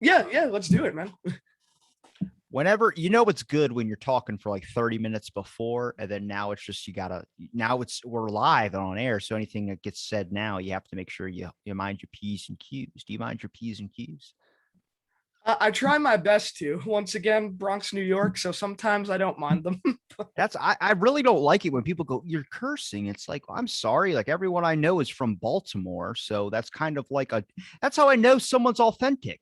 Yeah, let's do it, man. Whenever it's good when you're talking for like 30 minutes before, and then now it's just we're live and on air. So anything that gets said now, you have to make sure you mind your P's and Q's. Do you mind your P's and Q's? I try my best to. Once again, Bronx, New York, so sometimes I don't mind them. I really don't like it when people go, you're cursing. It's like, I'm sorry. Like everyone I know is from Baltimore. So that's kind of like that's how I know someone's authentic.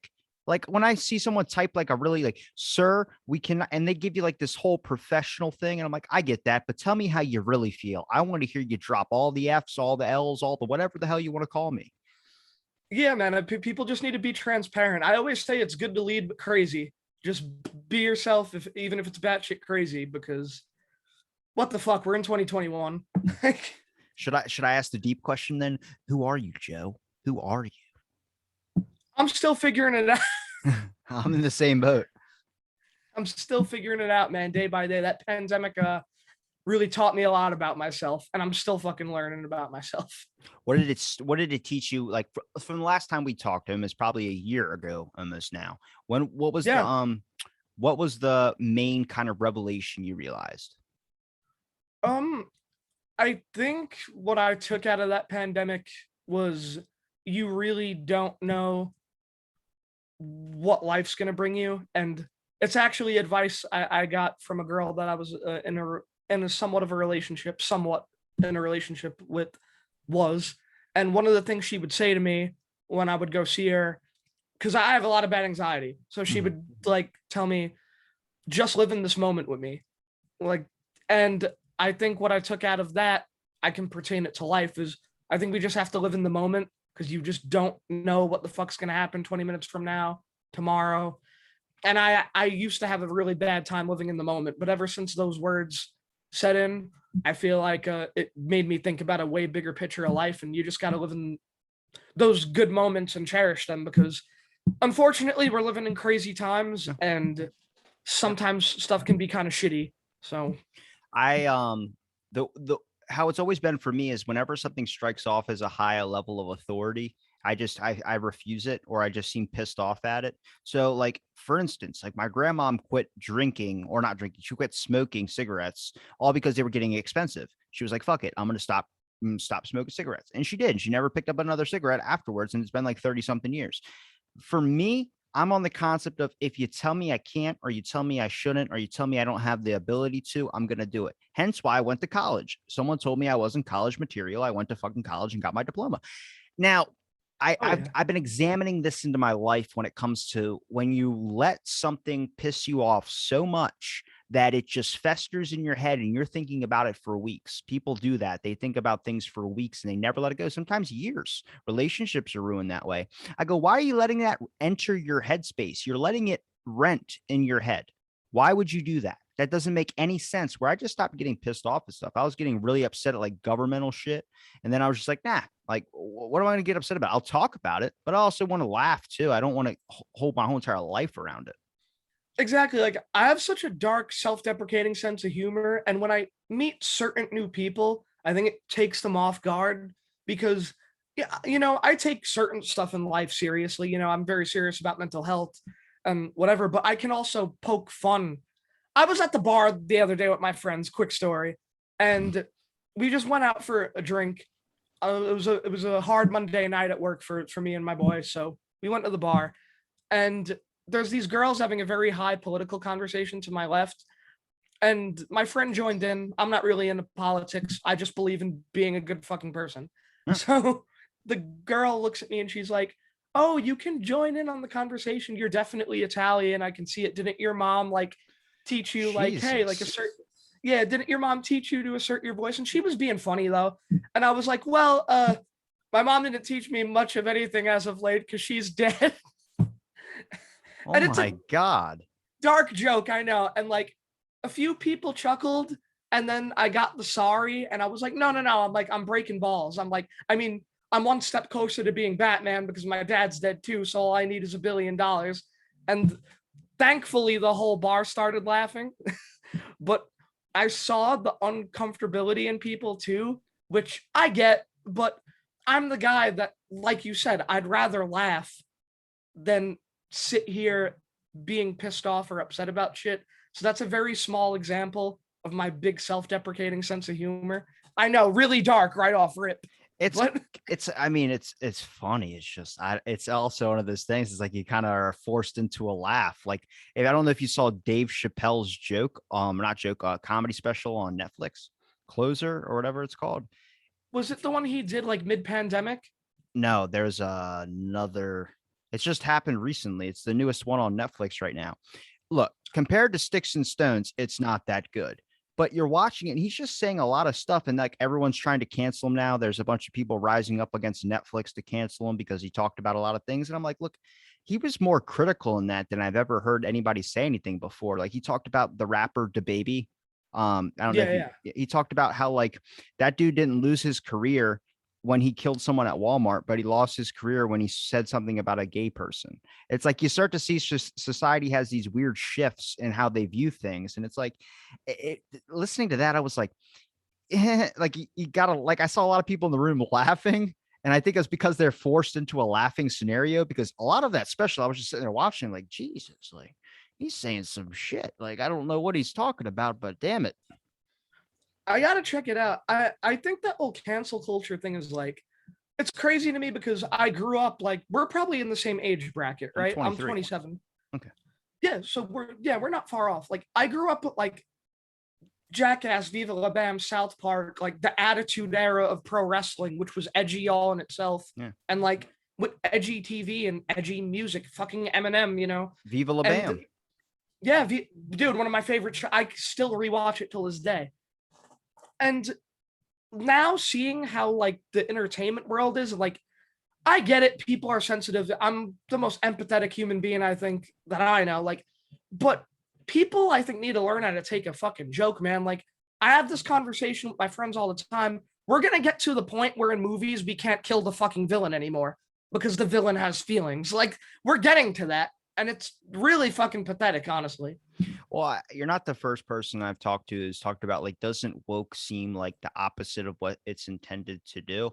Like when I see someone type like a really like, sir, we can, and they give you like this whole professional thing. And I'm like, I get that, but tell me how you really feel. I want to hear you drop all the F's, all the L's, all the whatever the hell you want to call me. Yeah, man. People just need to be transparent. I always say it's good to lead, but crazy. Just be yourself, even if it's batshit crazy. Because what the fuck? We're in 2021. Should I ask the deep question then? Who are you, Joe? Who are you? I'm still figuring it out. I'm in the same boat. I'm still figuring it out, man. Day by day. That pandemic really taught me a lot about myself, and I'm still fucking learning about myself. What did it teach you? Like from the last time we talked to him is probably a year ago almost now. What was Yeah. the main kind of revelation you realized? I think what I took out of that pandemic was you really don't know what life's gonna bring you, and it's actually advice I got from a girl that I was in a somewhat of a relationship, with, was, and one of the things she would say to me when I would go see her, because I have a lot of bad anxiety, so she would like tell me, just live in this moment with me, like, and I think what I took out of that, I can pertain it to life, is I think we just have to live in the moment because you just don't know what the fuck's gonna happen 20 minutes from now, tomorrow. And I used to have a really bad time living in the moment, but ever since those words set in, I feel like it made me think about a way bigger picture of life, and you just got to live in those good moments and cherish them, because unfortunately we're living in crazy times, and sometimes stuff can be kind of shitty. So I the how it's always been for me is whenever something strikes off as a higher level of authority, I refuse it, or I just seem pissed off at it. So like for instance, like my grandmom quit drinking, or not drinking, she quit smoking cigarettes all because they were getting expensive. She was like, fuck it, I'm gonna stop smoking cigarettes. And she did. And she never picked up another cigarette afterwards. And it's been like 30 something years. For me, I'm on the concept of if you tell me I can't, or you tell me I shouldn't, or you tell me I don't have the ability to, I'm going to do it. Hence why I went to college. Someone told me I wasn't college material. I went to fucking college and got my diploma. Now, I've been examining this into my life when it comes to when you let something piss you off so much that it just festers in your head and you're thinking about it for weeks. People do that. They think about things for weeks and they never let it go. Sometimes years. Relationships are ruined that way. I go, why are you letting that enter your headspace? You're letting it rent in your head. Why would you do that? That doesn't make any sense. Where I just stopped getting pissed off at stuff. I was getting really upset at like governmental shit. And then I was just like, nah, like, what am I going to get upset about? I'll talk about it, but I also want to laugh too. I don't want to hold my whole entire life around it. exactly, like I have such a dark, self-deprecating sense of humor, and when I meet certain new people, I think it takes them off guard, because yeah, I take certain stuff in life seriously. I'm very serious about mental health and whatever, but I can also poke fun. I was at the bar the other day with my friends, quick story, and we just went out for a drink. It was a hard Monday night at work for me and my boys, so we went to the bar, and there's these girls having a very high political conversation to my left, and my friend joined in. I'm not really into politics. I just believe in being a good fucking person. Huh. So the girl looks at me and she's like, "Oh, you can join in on the conversation. You're definitely Italian. I can see it. Didn't your mom like teach you like, hey, like Jesus. assert? Yeah, didn't your mom teach you to assert your voice?" And she was being funny though, and I was like, "Well, my mom didn't teach me much of anything as of late because she's dead." Oh And it's a my God. dark joke, I know. And like a few people chuckled, and then I got the sorry, and I was like, no, no, no. I'm like, I'm breaking balls. I'm like, I mean, I'm one step closer to being Batman because my dad's dead too. So all I need is $1 billion. And thankfully, the whole bar started laughing. But I saw the uncomfortability in people too, which I get, but I'm the guy that, like you said, I'd rather laugh than sit here being pissed off or upset about shit. So that's a very small example of my big self-deprecating sense of humor. I know, really dark right off rip. It's But I mean, it's funny. It's just it's also one of those things. It's like you kind of are forced into a laugh. Like if I don't know if you saw Dave Chappelle's joke, not joke, comedy special on Netflix, Closer or whatever it's called. was it the one he did like mid-pandemic? No, there's another. It's just happened recently. It's the newest one on Netflix right now. Look, compared to Sticks and Stones, it's not that good. But you're watching it, and he's just saying a lot of stuff, and like everyone's trying to cancel him now. There's a bunch of people rising up against Netflix to cancel him because he talked about a lot of things. And I'm like, look, he was more critical in that than I've ever heard anybody say anything before. Like he talked about the rapper DaBaby. I don't know if Yeah, yeah. he talked about how like that dude didn't lose his career when he killed someone at Walmart, but he lost his career when he said something about a gay person. It's like you start to see society has these weird shifts in how they view things. And it's like, listening to that, I was like, like you gotta, like, I saw a lot of people in the room laughing. And I think it's because they're forced into a laughing scenario because a lot of that special, I was just sitting there watching like, Jesus, like he's saying some shit. Like, I don't know what he's talking about, but damn it. I gotta check it out. I think that whole cancel culture thing is like, it's crazy to me because I grew up like, we're probably in the same age bracket, I'm right? I'm 23. 27. Okay. Yeah, so we're not far off. Like I grew up with like Jackass, Viva La Bam, South Park, like the Attitude Era of pro wrestling, which was edgy all in itself, Yeah. and like with edgy TV and edgy music, fucking Eminem, you know. Viva La And Bam. yeah, dude, one of my favorite. I still rewatch it till this day. And now seeing how like the entertainment world is, like I get it. People are sensitive. I'm the most empathetic human being I think that I know. Like, but people I think need to learn how to take a fucking joke, man. Like, I have this conversation with my friends all the time. We're gonna get to the point where in movies we can't kill the fucking villain anymore because the villain has feelings. Like, we're getting to that, and it's really fucking pathetic, honestly. Well, you're not the first person I've talked to who's talked about like, doesn't woke seem like the opposite of what it's intended to do?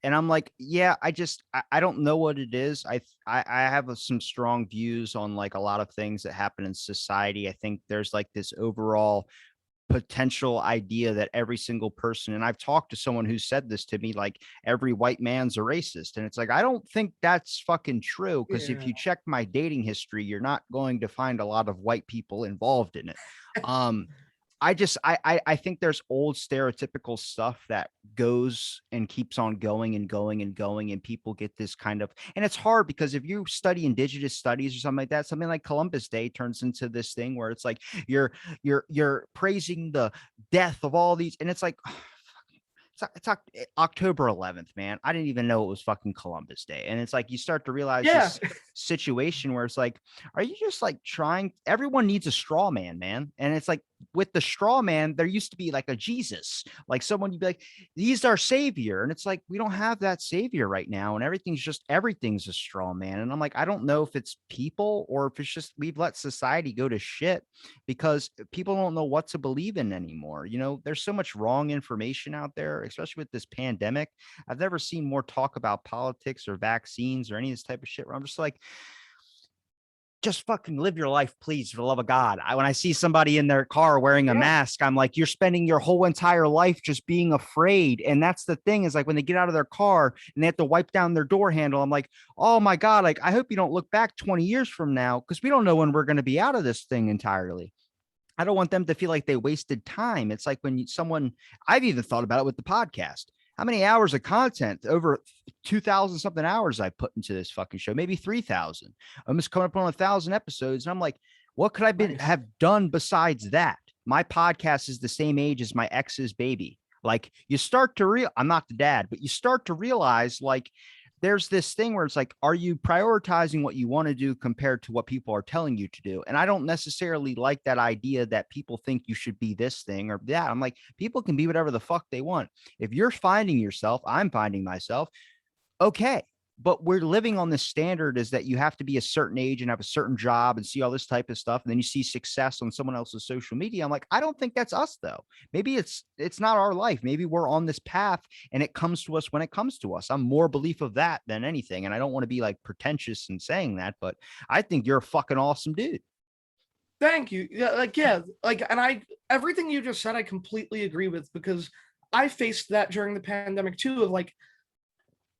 And I'm like, yeah, I don't know what it is. I have some strong views on like a lot of things that happen in society. I think there's like this overall potential idea that every single person, and I've talked to someone who said this to me, like every white man's a racist. And it's like, I don't think that's fucking true. Because if Yeah. you check my dating history, you're not going to find a lot of white people involved in it. Um, I think there's old stereotypical stuff that goes and keeps on going and going and going, and people get this kind of, and it's hard because if you study indigenous studies or something like that, something like Columbus Day turns into this thing where it's like you're praising the death of all these, and it's like October 11th, man. I didn't even know it was fucking Columbus Day. And it's like you start to realize Yeah. this situation where it's like, are you just like trying? Everyone needs a straw man. And it's like with the straw man, there used to be like a Jesus, like someone you'd be like, he's our savior. And it's like, we don't have that savior right now. And everything's a straw man. And I'm like, I don't know if it's people or if it's just we've let society go to shit because people don't know what to believe in anymore. You know, there's so much wrong information out there, especially with this pandemic. I've never seen more talk about politics or vaccines or any of this type of shit where I'm just like, just fucking live your life, please, for the love of God. When I see somebody in their car wearing a Yeah. mask, I'm like, you're spending your whole entire life just being afraid. And that's the thing is like when they get out of their car and they have to wipe down their door handle, I'm like, oh my God, like I hope you don't look back 20 years from now because we don't know when we're going to be out of this thing entirely. I don't want them to feel like they wasted time. It's like when someone, I've even thought about it with the podcast. How many hours of content, over 2,000 something hours I put into this fucking show, maybe 3,000. I'm just coming up on 1,000 episodes. And I'm like, what could I Nice. have done besides that? My podcast is the same age as my ex's baby. Like you start to I'm not the dad, but you start to realize like there's this thing where it's like, are you prioritizing what you want to do compared to what people are telling you to do? And I don't necessarily like that idea that people think you should be this thing or that. I'm like, people can be whatever the fuck they want. If you're finding yourself, I'm finding myself. Okay, but we're living on this standard is that you have to be a certain age and have a certain job and see all this type of stuff. And then you see success on someone else's social media. I'm like, I don't think that's us though. Maybe it's not our life. Maybe we're on this path and it comes to us when it comes to us. I'm more belief of that than anything. And I don't want to be like pretentious in saying that, but I think you're a fucking awesome dude. Thank you. Yeah, and everything you just said, I completely agree with because I faced that during the pandemic too. Of like,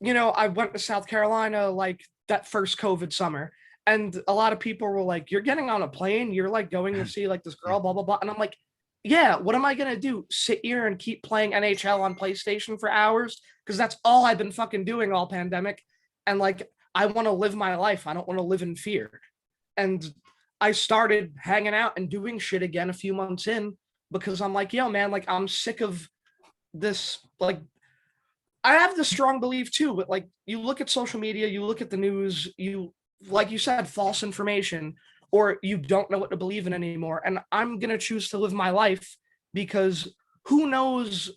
I went to South Carolina like that first COVID summer, and a lot of people were like, "You're getting on a plane, you're like going to see like this girl, blah blah blah," and I'm like, "Yeah, what am I gonna do? Sit here and keep playing NHL on PlayStation for hours? Because that's all I've been fucking doing all pandemic, and like I want to live my life. I don't want to live in fear." And I started hanging out and doing shit again a few months in because I'm like, yo, man, like I'm sick of this. Like, I have this strong belief too, but like you look at social media, you look at the news, like you said, false information, or you don't know what to believe in anymore. And I'm gonna choose to live my life because who knows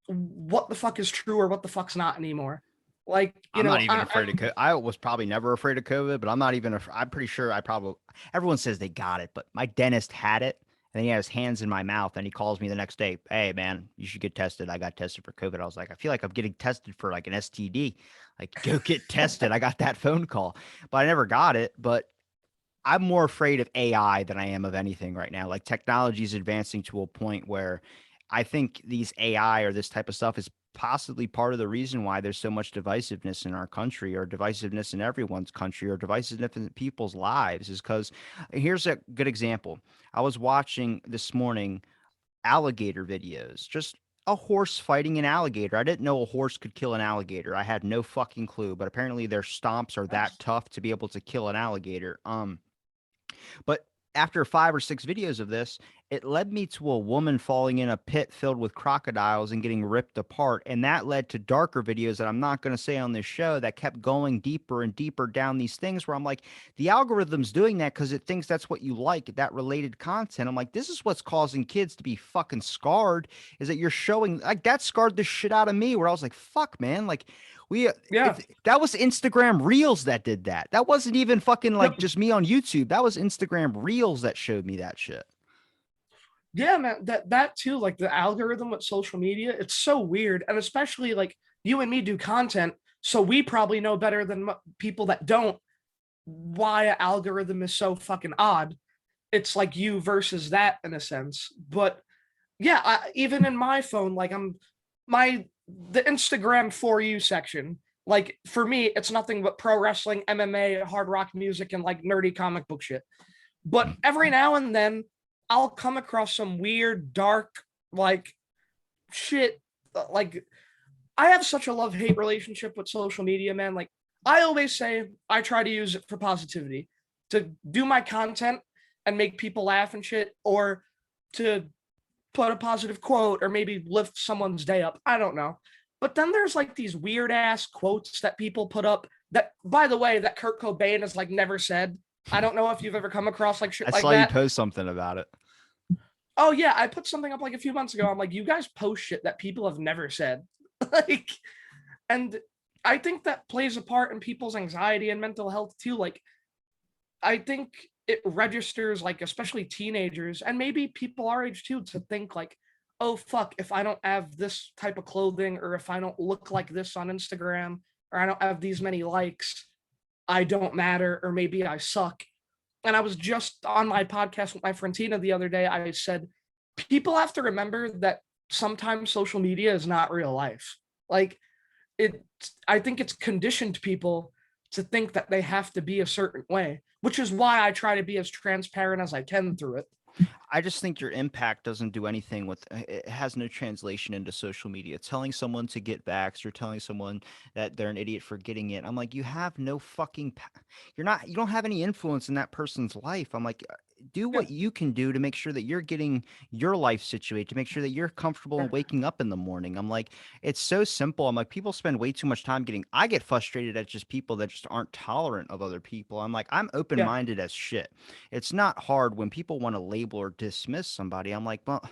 what the fuck is true or what the fuck's not anymore. Like, I'm not even afraid of COVID. I was probably never afraid of COVID, but I'm not even. I'm pretty sure I probably. Everyone says they got it, but my dentist had it, and he had his hands in my mouth, and he calls me the next day. Hey, man, you should get tested. I got tested for COVID. I was like, I feel like I'm getting tested for like an STD. Like, go get tested. I got that phone call, but I never got it. But I'm more afraid of AI than I am of anything right now. Like technology is advancing to a point where I think these AI or this type of stuff is possibly part of the reason why there's so much divisiveness in our country or divisiveness in everyone's country or divisiveness in people's lives is because here's a good example. I was watching this morning alligator videos, just a horse fighting an alligator. I didn't know a horse could kill an alligator. I had no fucking clue, but apparently their stomps are that tough to be able to kill an alligator. But after 5 or 6 videos of this, it led me to a woman falling in a pit filled with crocodiles and getting ripped apart. And that led to darker videos that I'm not going to say on this show that kept going deeper and deeper down these things where I'm like, the algorithm's doing that because it thinks that's what you like, that related content. I'm like, this is what's causing kids to be fucking scarred, is that you're showing like that scarred the shit out of me where I was like, fuck, man. Like, we yeah, that was Instagram Reels that did that. That wasn't even fucking like yep. just me on YouTube. That was Instagram Reels that showed me that shit. Yeah, man, that too, like the algorithm with social media, it's so weird, and especially like you and me do content, so we probably know better than people that don't why an algorithm is so fucking odd. It's like you versus that in a sense, but yeah, even in my phone, like my the Instagram for you section. Like for me, it's nothing but pro wrestling, MMA, hard rock music, and like nerdy comic book shit. But every now and then, I'll come across some weird, dark, like shit. Like I have such a love hate relationship with social media, man. Like I always say, I try to use it for positivity, to do my content and make people laugh and shit, or to put a positive quote or maybe lift someone's day up. I don't know. But then there's like these weird ass quotes that people put up that, by the way, that Kurt Cobain has like never said. I don't know if you've ever come across like shit I like saw you that. post something about it. Oh yeah, I put something up like a few months ago. I'm like, you guys post shit that people have never said. Like, and I think that plays a part in people's anxiety and mental health too. Like, I think it registers like especially teenagers and maybe people our age too to think like, oh fuck, if I don't have this type of clothing or if I don't look like this on Instagram or I don't have these many likes, I don't matter or maybe I suck. And I was just on my podcast with my friend Tina the other day. I said, people have to remember that sometimes social media is not real life. Like it, I think it's conditioned people to think that they have to be a certain way, which is why I try to be as transparent as I can through it. I just think your impact doesn't do anything with it has no translation into social media. Telling someone to get vaxxed or telling someone that they're an idiot for getting it. I'm like, you have no fucking you don't have any influence in that person's life. I'm like, do Yeah. what you can do to make sure that you're getting your life situated, to make sure that you're comfortable and waking up in the morning. I'm like, it's so simple. I'm like, people spend way too much time I get frustrated at just people that just aren't tolerant of other people. I'm like, I'm Yeah. open-minded as shit. It's not hard when people want to label or dismiss somebody. I'm like, well,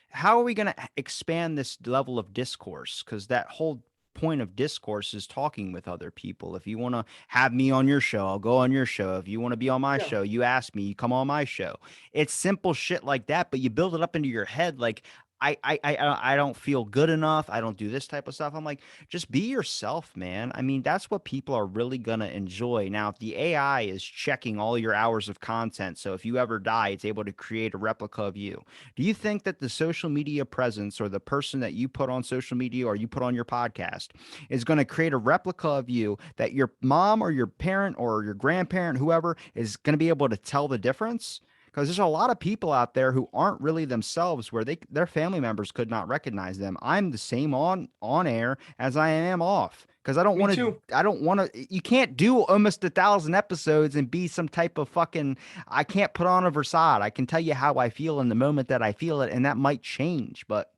how are we going to expand this level of discourse? Because that whole point of discourse is talking with other people. If you want to have me on your show, I'll go on your show. If you want to be on my Yeah. show, you ask me, you come on my show. It's simple shit like that, but you build it up into your head like I don't feel good enough. I don't do this type of stuff. I'm like, just be yourself, man. I mean, that's what people are really gonna enjoy. Now, if the AI is checking all your hours of content, so if you ever die, it's able to create a replica of you. Do you think that the social media presence or the person that you put on social media or you put on your podcast is going to create a replica of you that your mom or your parent or your grandparent, whoever, is going to be able to tell the difference? Because there's a lot of people out there who aren't really themselves, where their family members could not recognize them. I'm the same on air as I am off, because Me too. I don't want to. You can't do almost 1,000 episodes and be some type of fucking. I can't put on a facade. I can tell you how I feel in the moment that I feel it, and that might change. But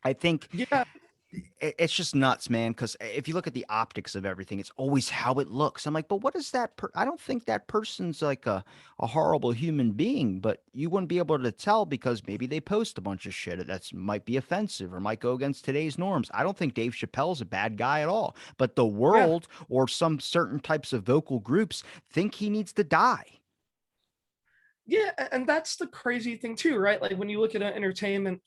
I think Yeah. it's just nuts, man. Because if you look at the optics of everything, it's always how it looks. I'm like, but what is that? I don't think that person's like a horrible human being, but you wouldn't be able to tell because maybe they post a bunch of shit that's might be offensive or might go against today's norms. I don't think Dave Chappelle's a bad guy at all, but the Yeah. world or some certain types of vocal groups think he needs to die. Yeah. And that's the crazy thing too, right? Like when you look at entertainment,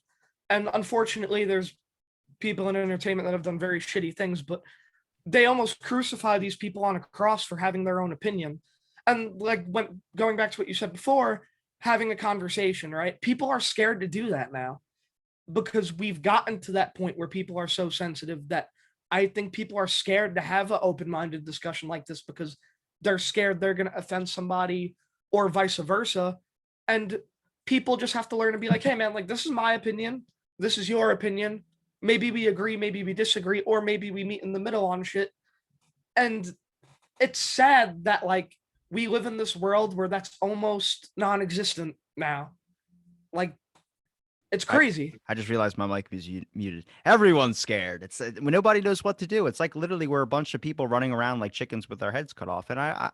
and unfortunately, there's people in entertainment that have done very shitty things, but they almost crucify these people on a cross for having their own opinion. And like when going back to what you said before, having a conversation, right? People are scared to do that now because we've gotten to that point where people are so sensitive that I think people are scared to have an open-minded discussion like this because they're scared they're going to offend somebody or vice versa. And people just have to learn to be like, hey man, like this is my opinion, this is your opinion. Maybe we agree, maybe we disagree, or maybe we meet in the middle on shit. And it's sad that like we live in this world where that's almost non-existent now. Like it's I crazy. I just realized my mic was muted. Everyone's scared. It's when nobody knows what to do. It's like literally we're a bunch of people running around like chickens with their heads cut off. And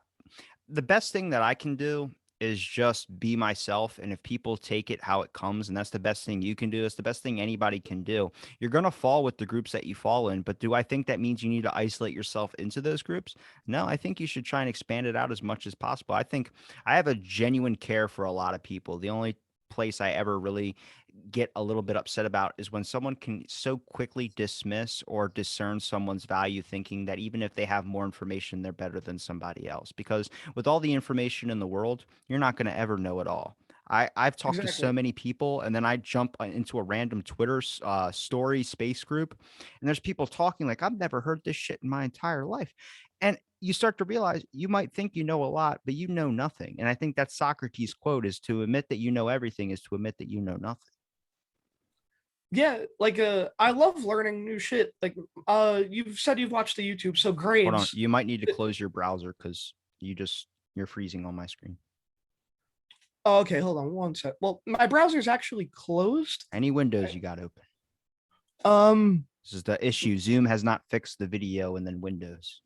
the best thing that I can do is just be myself. And if people take it how it comes, and that's the best thing you can do, it's the best thing anybody can do. You're gonna fall with the groups that you fall in. But do I think that means you need to isolate yourself into those groups? No, I think you should try and expand it out as much as possible. I think I have a genuine care for a lot of people. The only place I ever really get a little bit upset about is when someone can so quickly dismiss or discern someone's value, thinking that even if they have more information, they're better than somebody else. Because with all the information in the world, you're not going to ever know it all. I've talked to so Exactly. many people, and then I jump into a random Twitter story space group, and there's people talking like I've never heard this shit in my entire life, and you start to realize you might think you know a lot, but you know nothing. And I think that Socrates quote is to admit that you know everything is to admit that you know nothing. Yeah, like I love learning new shit. Like you've said you've watched the YouTube, so Hold on. Graves. You might need to close your browser because you're freezing on my screen. Oh, okay, hold on one sec. Well, my browser's actually closed. Any windows you got open. Um This is the issue. Zoom has not fixed the video and then Windows.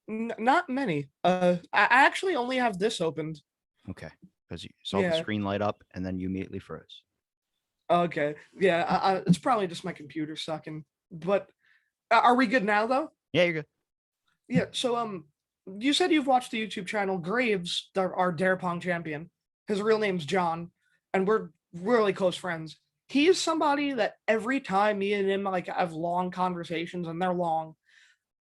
Not many. I actually only have this opened. Okay. Because you saw the Yeah. screen light up and then you immediately froze. Okay. Yeah, it's probably just my computer sucking. But are we good now though? Yeah, you're good. Yeah, so you said you've watched the YouTube channel Graves, our Dare Pong champion. His real name's John, and we're really close friends. He is somebody that every time me and him like have long conversations, and they're long,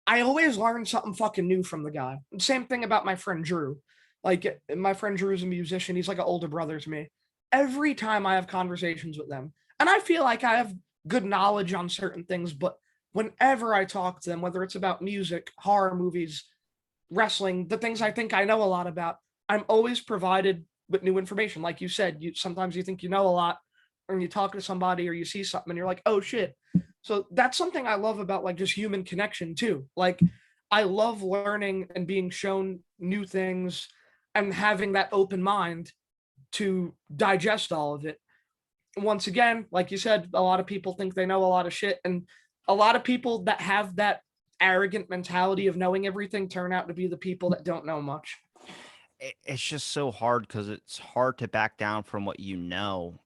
I always learn something fucking new from the guy. Same thing about my friend Drew. Like my friend Drew is a musician. He's like an older brother to me. Every time I have conversations with them, and I feel like I have good knowledge on certain things, but whenever I talk to them, whether it's about music, horror movies, wrestling, the things I think I know a lot about, I'm always provided with new information. Like you said, you sometimes you think you know a lot, or you talk to somebody or you see something and you're like, oh shit. So that's something I love about like just human connection too. Like I love learning and being shown new things and having that open mind to digest all of it. Once again, like you said, a lot of people think they know a lot of shit, and a lot of people that have that arrogant mentality of knowing everything turn out to be the people that don't know much. It's just so hard because it's hard to back down from what you know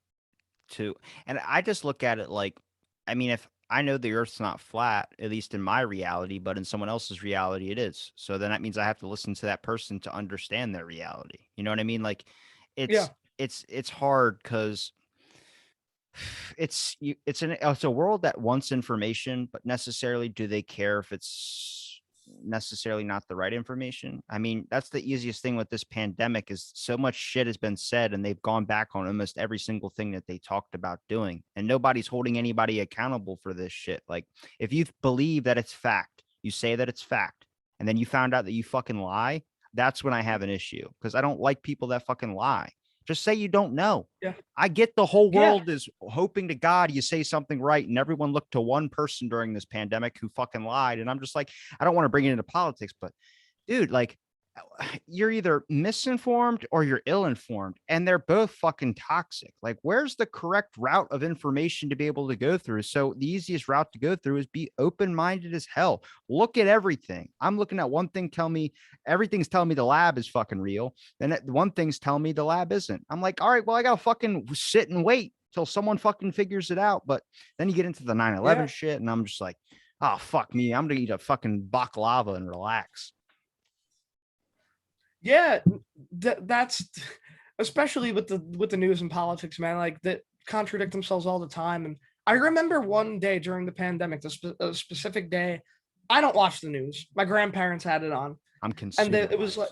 to, and I just look at it like, I mean, if I know the Earth's not flat, at least in my reality, but in someone else's reality, it is. So then that means I have to listen to that person to understand their reality. You know what I mean? Like, Yeah. it's hard because it's a world that wants information, but necessarily do they care if it's necessarily not the right information? I mean, that's the easiest thing with this pandemic is so much shit has been said and they've gone back on almost every single thing that they talked about doing. And nobody's holding anybody accountable for this shit. Like if you believe that it's fact, you say that it's fact, and then you found out that you fucking lie, that's when I have an issue because I don't like people that fucking lie. Just say you don't know. Yeah. I get the whole Yeah. world is hoping to God you say something right, and everyone looked to one person during this pandemic who fucking lied. And I'm just like, I don't want to bring it into politics, but dude, like you're either misinformed or you're ill-informed, and they're both fucking toxic. Like, where's the correct route of information to be able to go through? So the easiest route to go through is be open-minded as hell. Look at everything. I'm looking at one thing, tell me everything's telling me the lab is fucking real. Then one thing's telling me the lab isn't. I'm like, all right, well, I gotta fucking sit and wait till someone fucking figures it out. But then you get into the 9/11 Yeah. shit, and I'm just like, oh fuck me. I'm gonna eat a fucking baklava and relax. Yeah. That's especially with the news and politics, man. Like that contradict themselves all the time. And I remember one day during the pandemic, a specific day. I don't watch the news. My grandparents had it on, I'm and consuming it was like,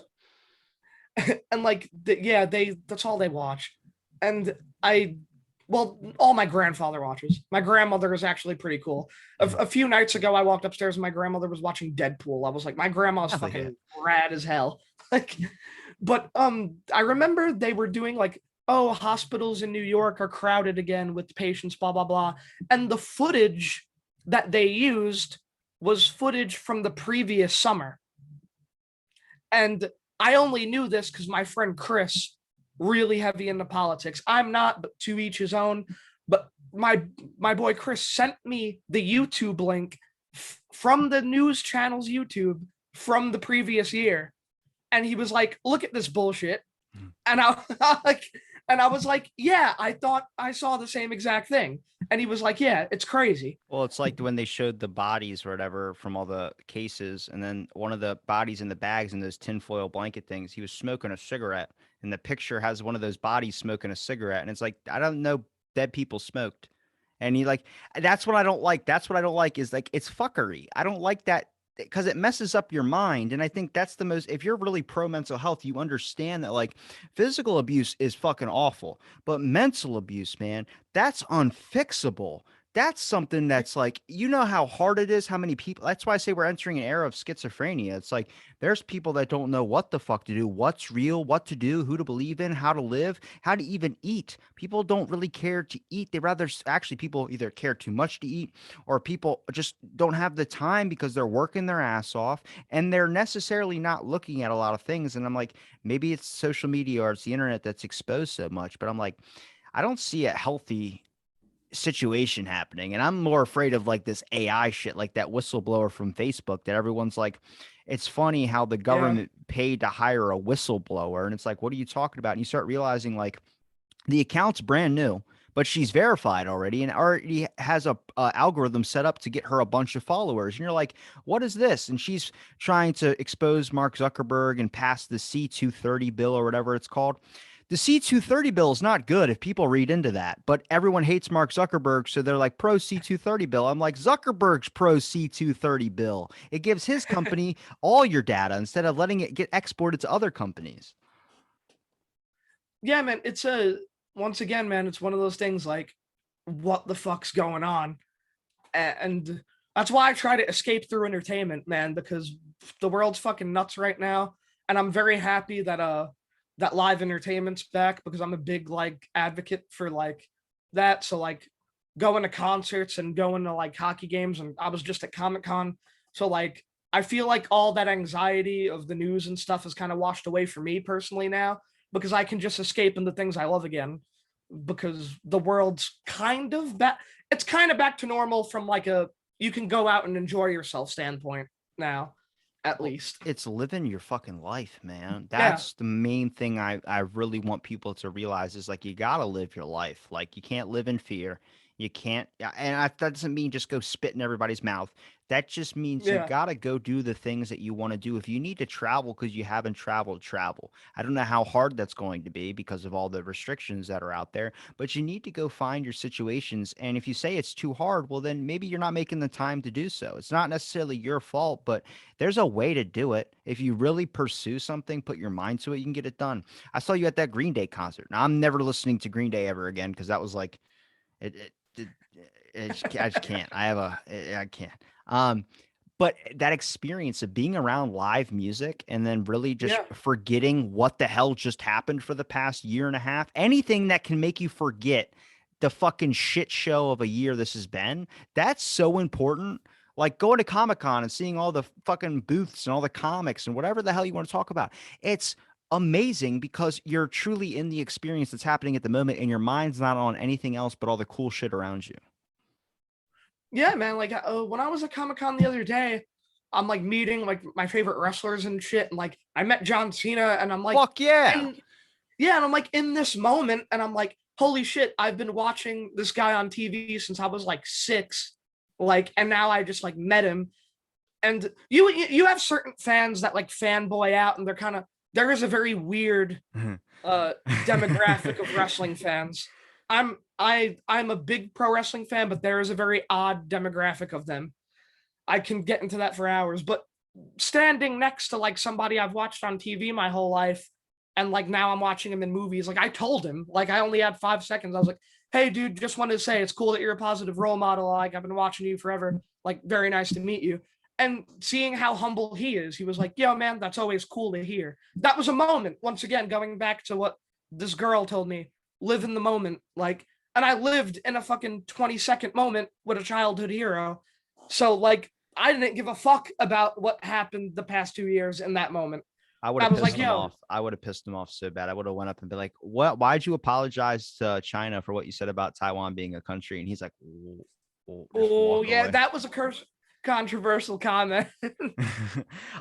this. and like, yeah, they that's all they watch. And I, well, all my grandfather watches. My grandmother is actually pretty cool. A few nights ago, I walked upstairs and my grandmother was watching Deadpool. I was like, my grandma's Hell yeah. fucking rad as hell. Like, but I remember they were doing like, oh, hospitals in New York are crowded again with patients, blah blah blah, and the footage that they used was footage from the previous summer. And I only knew this because my friend Chris, really heavy into politics. I'm not, but to each his own. But my boy Chris sent me the YouTube link from the news channel's YouTube from the previous year, and he was like, "Look at this bullshit," and like, and I was like, "Yeah, I thought I saw the same exact thing," and he was like, "Yeah, it's crazy." Well, it's like when they showed the bodies or whatever from all the cases, and then one of the bodies in the bags in those tinfoil blanket things, he was smoking a cigarette, and the picture has one of those bodies smoking a cigarette, and it's like I don't know dead people smoked, and he like that's what I don't like. That's what I don't like is like it's fuckery. I don't like that because it messes up your mind, and I think that's the most. If you're really pro mental health, you understand that like physical abuse is fucking awful, but mental abuse, man, that's unfixable. That's something that's like, you know how hard it is, how many people. That's why I say we're entering an era of schizophrenia. It's like there's people that don't know what the fuck to do, what's real, what to do, who to believe in, how to live, how to even eat. People don't really care to eat. They rather actually people either care too much to eat or people just don't have the time because they're working their ass off and they're necessarily not looking at a lot of things. And I'm like, maybe it's social media or it's the internet that's exposed so much, but I'm like, I don't see a healthy situation happening. And I'm more afraid of like this AI shit, like that whistleblower from Facebook that everyone's like, it's funny how the Yeah, government paid to hire a whistleblower. And it's like, what are you talking about? And you start realizing like the account's brand new, but she's verified already and already has a algorithm set up to get her a bunch of followers. And you're like, what is this? And she's trying to expose Mark Zuckerberg and pass the C-230 bill or whatever it's called. The C-230 bill is not good if people read into that, but everyone hates Mark Zuckerberg, so they're like pro C-230 bill. I'm like, Zuckerberg's pro C-230 bill. It gives his company all your data instead of letting it get exported to other companies. yeah, man. It's a once again, man. It's one of those things like, what the fuck's going on? And that's why I try to escape through entertainment, man, because the world's fucking nuts right now. And I'm very happy that that live entertainment's back because I'm a big like advocate for like that. So like going to concerts and going to like hockey games, and I was just at Comic Con. So like I feel like all that anxiety of the news and stuff is kind of washed away for me personally now because I can just escape into things I love again because the world's kind of back. It's kind of back to normal from like a you can go out and enjoy yourself standpoint now, at Well, least. it's living your fucking life, man. Yeah, That's the main thing I really want people to realize is like you gotta live your life. Like you can't live in fear. You can't, yeah, and that doesn't mean just go spit in everybody's mouth. That just means you Yeah. gotta go do the things that you want to do. If you need to travel because you haven't traveled, travel. I don't know how hard that's going to be because of all the restrictions that are out there, but you need to go find your situations. And if you say it's too hard, well, then maybe you're not making the time to do so. It's not necessarily your fault, but there's a way to do it. If you really pursue something, put your mind to it, you can get it done. I saw you at that Green Day concert. Now, I'm never listening to Green Day ever again because that was like, it I just can't. I can't. Um, but that experience of being around live music and then really just Yeah. forgetting what the hell just happened for the past year and a half, anything that can make you forget the fucking shit show of a year this has been, that's so important. Like going to Comic-Con and seeing all the fucking booths and all the comics and whatever the hell you want to talk about. It's amazing because you're truly in the experience that's happening at the moment and your mind's not on anything else but all the cool shit around you. Yeah, man. Like when I was at Comic Con the other day, I'm like meeting like my favorite wrestlers and shit, and like I met John Cena, and I'm like, Fuck yeah. and yeah, and I'm like in this moment, and I'm like, holy shit, I've been watching this guy on TV since I was like 6, like, and now I just like met him. And you have certain fans that like fanboy out, and they're kind of there is a very weird demographic of wrestling fans. I'm a big pro wrestling fan, but there is a very odd demographic of them. I can get into that for hours, but standing next to like somebody I've watched on TV my whole life, and like now I'm watching him in movies. Like I told him, like I only had 5 seconds. I was like, "Hey, dude, just wanted to say it's cool that you're a positive role model. Like I've been watching you forever. Like very nice to meet you." And seeing how humble he is, he was like, "Yo, man, that's always cool to hear." That was a moment. Once again, going back to what this girl told me, live in the moment. Like, and I lived in a fucking 20-second moment with a childhood hero. So like I didn't give a fuck about what happened the past 2 years in that moment. I would I have was pissed like, him yo, off. I would have pissed him off so bad. I would have went up and be like, "What? Why'd you apologize to China for what you said about Taiwan being a country?" And he's like, just oh walk yeah, away. that was a controversial comment.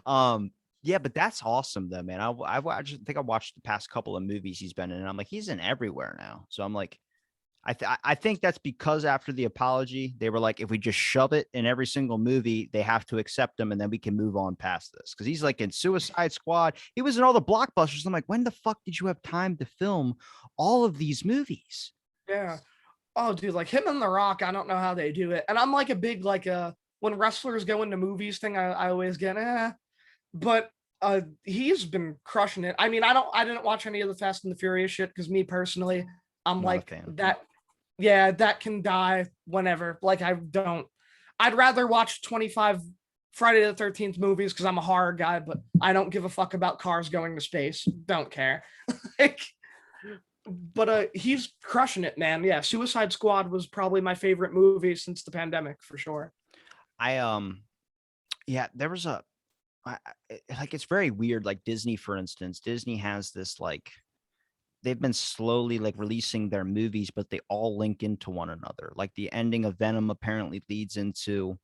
um, yeah, but that's awesome though, man. I just think I watched the past couple of movies he's been in, and I'm like, he's in everywhere now. So I'm like, I think that's because after the apology, they were like, if we just shove it in every single movie, they have to accept him, and then we can move on past this. Because he's like in Suicide Squad, he was in all the blockbusters. I'm like, when the fuck did you have time to film all of these movies? Yeah. Oh, dude, like him and The Rock, I don't know how they do it. And I'm like a big like when wrestlers go into movies thing, I always get but he's been crushing it. I mean, I didn't watch any of the Fast and the Furious shit because me personally, I'm Not a like fan. that. Yeah, that can die whenever. Like I don't. I'd rather watch 25 Friday the 13th movies because I'm a horror guy, but I don't give a fuck about cars going to space. Don't care. Like, but he's crushing it, man. Yeah, Suicide Squad was probably my favorite movie since the pandemic for sure. I yeah, there was a like it's very weird. Like Disney, for instance, Disney has this like they've been slowly like releasing their movies, but they all link into one another. Like the ending of Venom apparently leads into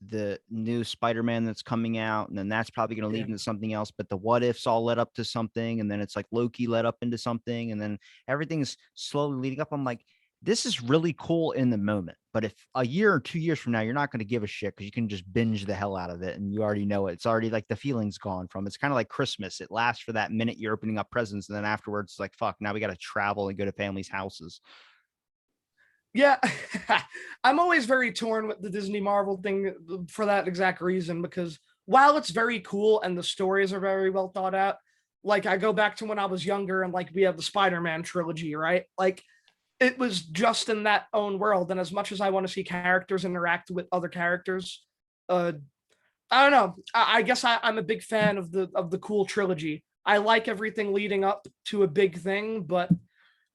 the new Spider-Man that's coming out, and then that's probably going to Yeah. lead into something else. But the what ifs all led up to something, and then it's like Loki led up into something, and then everything's slowly leading up. I'm like, this is really cool in the moment. But if a year or 2 years from now, you're not going to give a shit because you can just binge the hell out of it and you already know it. It's already like the feeling's gone from. It's kind of like Christmas. It lasts for that minute you're opening up presents, and then afterwards, it's like, fuck, now we got to travel and go to families' houses. Yeah, I'm always very torn with the Disney Marvel thing for that exact reason because while it's very cool and the stories are very well thought out, like I go back to when I was younger and like we have the Spider-Man trilogy, right? Like it was just in that own world, and as much as I want to see characters interact with other characters, uh, I don't know. I guess I'm a big fan of the cool trilogy. I like everything leading up to a big thing, but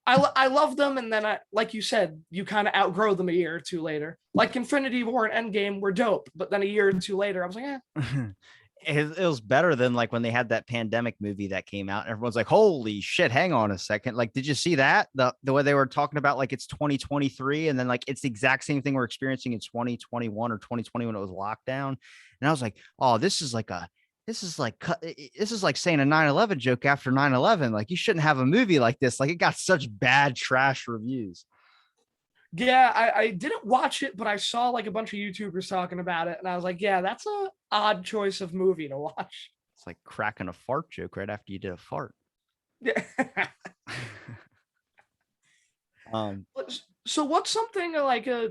I love them, and then like you said, you kind of outgrow them a year or two later. Like Infinity War and Endgame were dope, but then a year or two later, I was like, eh. It was better than like when they had that pandemic movie that came out. And everyone's like, "Holy shit! Hang on a second! Like, did you see that? The way they were talking about like it's 2023, and then like it's the exact same thing we're experiencing in 2021 or 2020 when it was lockdown." And I was like, "Oh, this is like saying a 9/11 joke after 9/11. Like, you shouldn't have a movie like this. Like, it got such bad trash reviews." Yeah, I didn't watch it, but I saw like a bunch of YouTubers talking about it, and I was like, yeah, that's a odd choice of movie to watch. It's like cracking a fart joke right after you did a fart. Yeah. um, So what's something like a,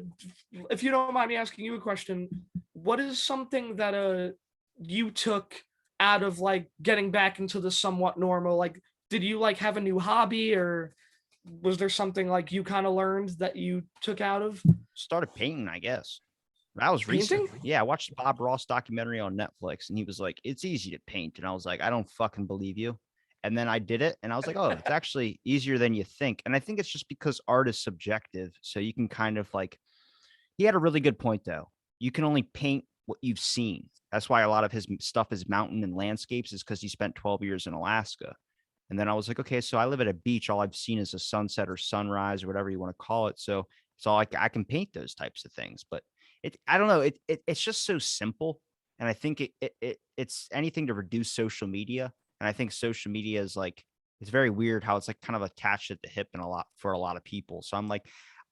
if you don't mind me asking you a question, what is something that you took out of like getting back into the somewhat normal? Like, did you like have a new hobby, or was there something like you kind of learned that you took out of Started painting, I guess. That was recent. painting? Yeah, I watched the Bob Ross documentary on Netflix, and he was like, "It's easy to paint," and I was like, "I don't fucking believe you." And then I did it, and I was like, "Oh, it's actually easier than you think." And I think it's just because art is subjective, so you can kind of like. He had a really good point though. You can only paint what you've seen. That's why a lot of his stuff is mountain and landscapes, is because he spent 12 years in Alaska. And then I was like, okay, so I live at a beach. All I've seen is a sunset or sunrise or whatever you want to call it. So I can paint those types of things. But I don't know. It's just so simple. And I think it's anything to reduce social media. And I think social media is like, it's very weird how it's like kind of attached at the hip and a lot for a lot of people. So I'm like,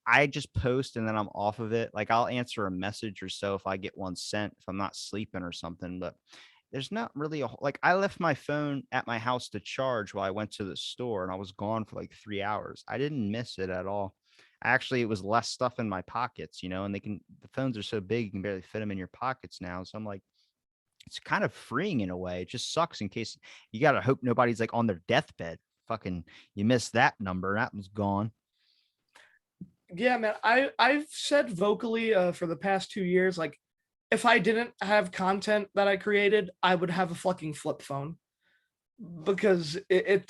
I just post and then I'm off of it. Like I'll answer a message or so if I get one sent, if I'm not sleeping or something. But there's not really like I left my phone at my house to charge while I went to the store and I was gone for like 3 hours. I didn't miss it at all. Actually, it was less stuff in my pockets, and the phones are so big you can barely fit them in your pockets now. So I'm like, it's kind of freeing in a way. It just sucks in case you gotta hope nobody's like on their deathbed. Fucking you missed that number. That was gone. Yeah, man. I've said vocally for the past 2 years, like if I didn't have content that I created, I would have a fucking flip phone because it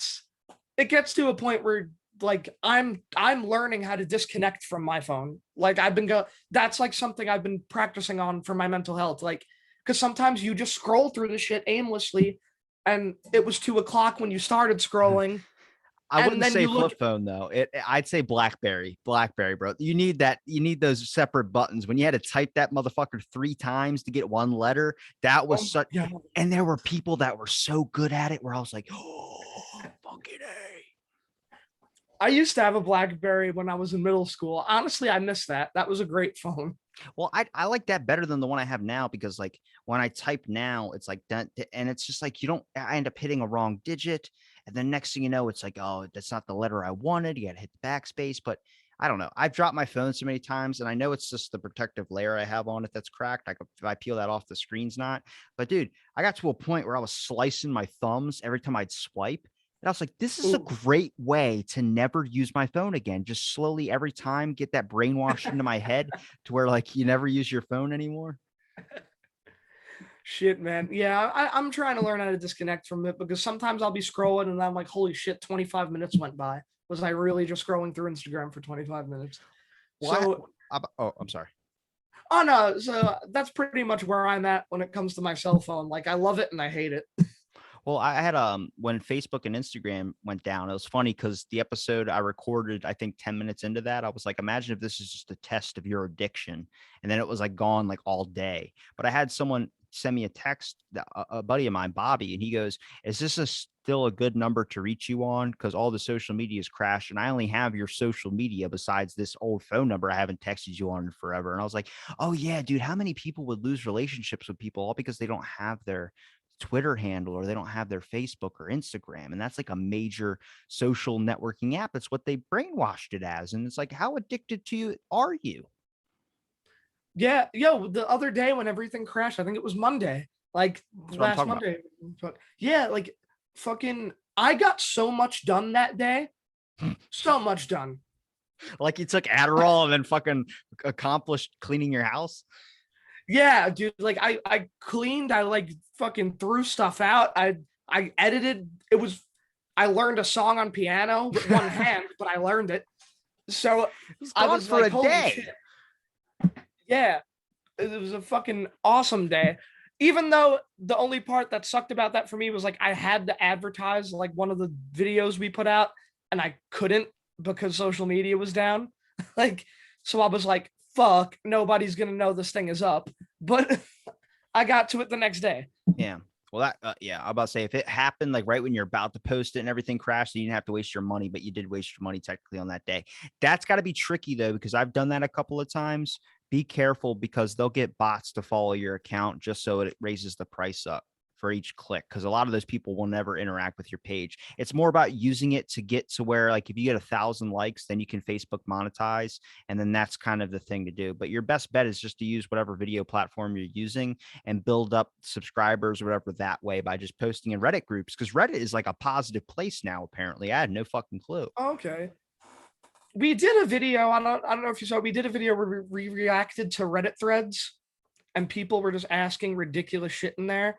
gets to a point where like I'm learning how to disconnect from my phone. Like that's like something I've been practicing on for my mental health. Like because sometimes you just scroll through the shit aimlessly, and it was 2 o'clock when you started scrolling, I and wouldn't then say you look. flip phone though. I'd say BlackBerry. BlackBerry, bro. You need that. You need those separate buttons. When you had to type that motherfucker 3 times to get one letter, that was Oh such. yeah. And there were people that were so good at it, where I was like, oh, fucking a. I used to have a BlackBerry when I was in middle school. Honestly, I miss that. That was a great phone. Well, I like that better than the one I have now because like when I type now, it's like done, and it's just like you don't. I end up hitting a wrong digit, and then next thing you know, it's like, oh, that's not the letter I wanted. You got to hit the backspace, but I don't know. I've dropped my phone so many times, and I know it's just the protective layer I have on it that's cracked. Like if I peel that off, the screen's not. But dude, I got to a point where I was slicing my thumbs every time I'd swipe. And I was like, this is a Ooh. great way to never use my phone again. Just slowly every time get that brainwashed into my head to where like you never use your phone anymore. Shit, man. Yeah, I'm trying to learn how to disconnect from it because sometimes I'll be scrolling and I'm like, holy shit, 25 minutes went by. Was I really just scrolling through Instagram for 25 minutes? Well, So, I'm sorry. oh no, so that's pretty much where I'm at when it comes to my cell phone. Like, I love it and I hate it. Well, I had when Facebook and Instagram went down, it was funny because the episode I recorded, I think 10 minutes into that, I was like, imagine if this is just a test of your addiction. And then it was like gone like all day. But I had someone send me a text, a buddy of mine, Bobby, and he goes, is this still a good number to reach you on? Because all the social media has crashed and I only have your social media besides this old phone number I haven't texted you on in forever. And I was like, oh yeah, dude, how many people would lose relationships with people all because they don't have their Twitter handle or they don't have their Facebook or Instagram? And that's like a major social networking app. It's what they brainwashed it as. And it's like, how addicted to you are you? Yeah, yo, the other day when everything crashed, I think it was Monday, like That's what I'm last talking about. Monday. Yeah, like fucking, I got so much done that day. So much done. Like you took Adderall and then fucking accomplished cleaning your house. Yeah, dude. Like I cleaned. I like fucking threw stuff out. I edited. I learned a song on piano with one hand, but I learned it. So It was I gone was for like, a holy shit. day. Yeah, it was a fucking awesome day. Even though the only part that sucked about that for me was like I had to advertise like one of the videos we put out, and I couldn't because social media was down. Like, so I was like, fuck, nobody's gonna know this thing is up. But I got to it the next day. Yeah. Well, that yeah, I'm about to say if it happened like right when you're about to post it and everything crashed, you didn't have to waste your money, but you did waste your money technically on that day. That's got to be tricky though, because I've done that a couple of times. Be careful because they'll get bots to follow your account just so it raises the price up for each click. Because a lot of those people will never interact with your page. It's more about using it to get to where, like, if you get 1,000 likes, then you can Facebook monetize, and then that's kind of the thing to do. But your best bet is just to use whatever video platform you're using and build up subscribers or whatever that way by just posting in Reddit groups, because Reddit is like a positive place now. Apparently, I had no fucking clue. Okay. We did a video. I don't know if you saw. We did a video where we reacted to Reddit threads, and people were just asking ridiculous shit in there.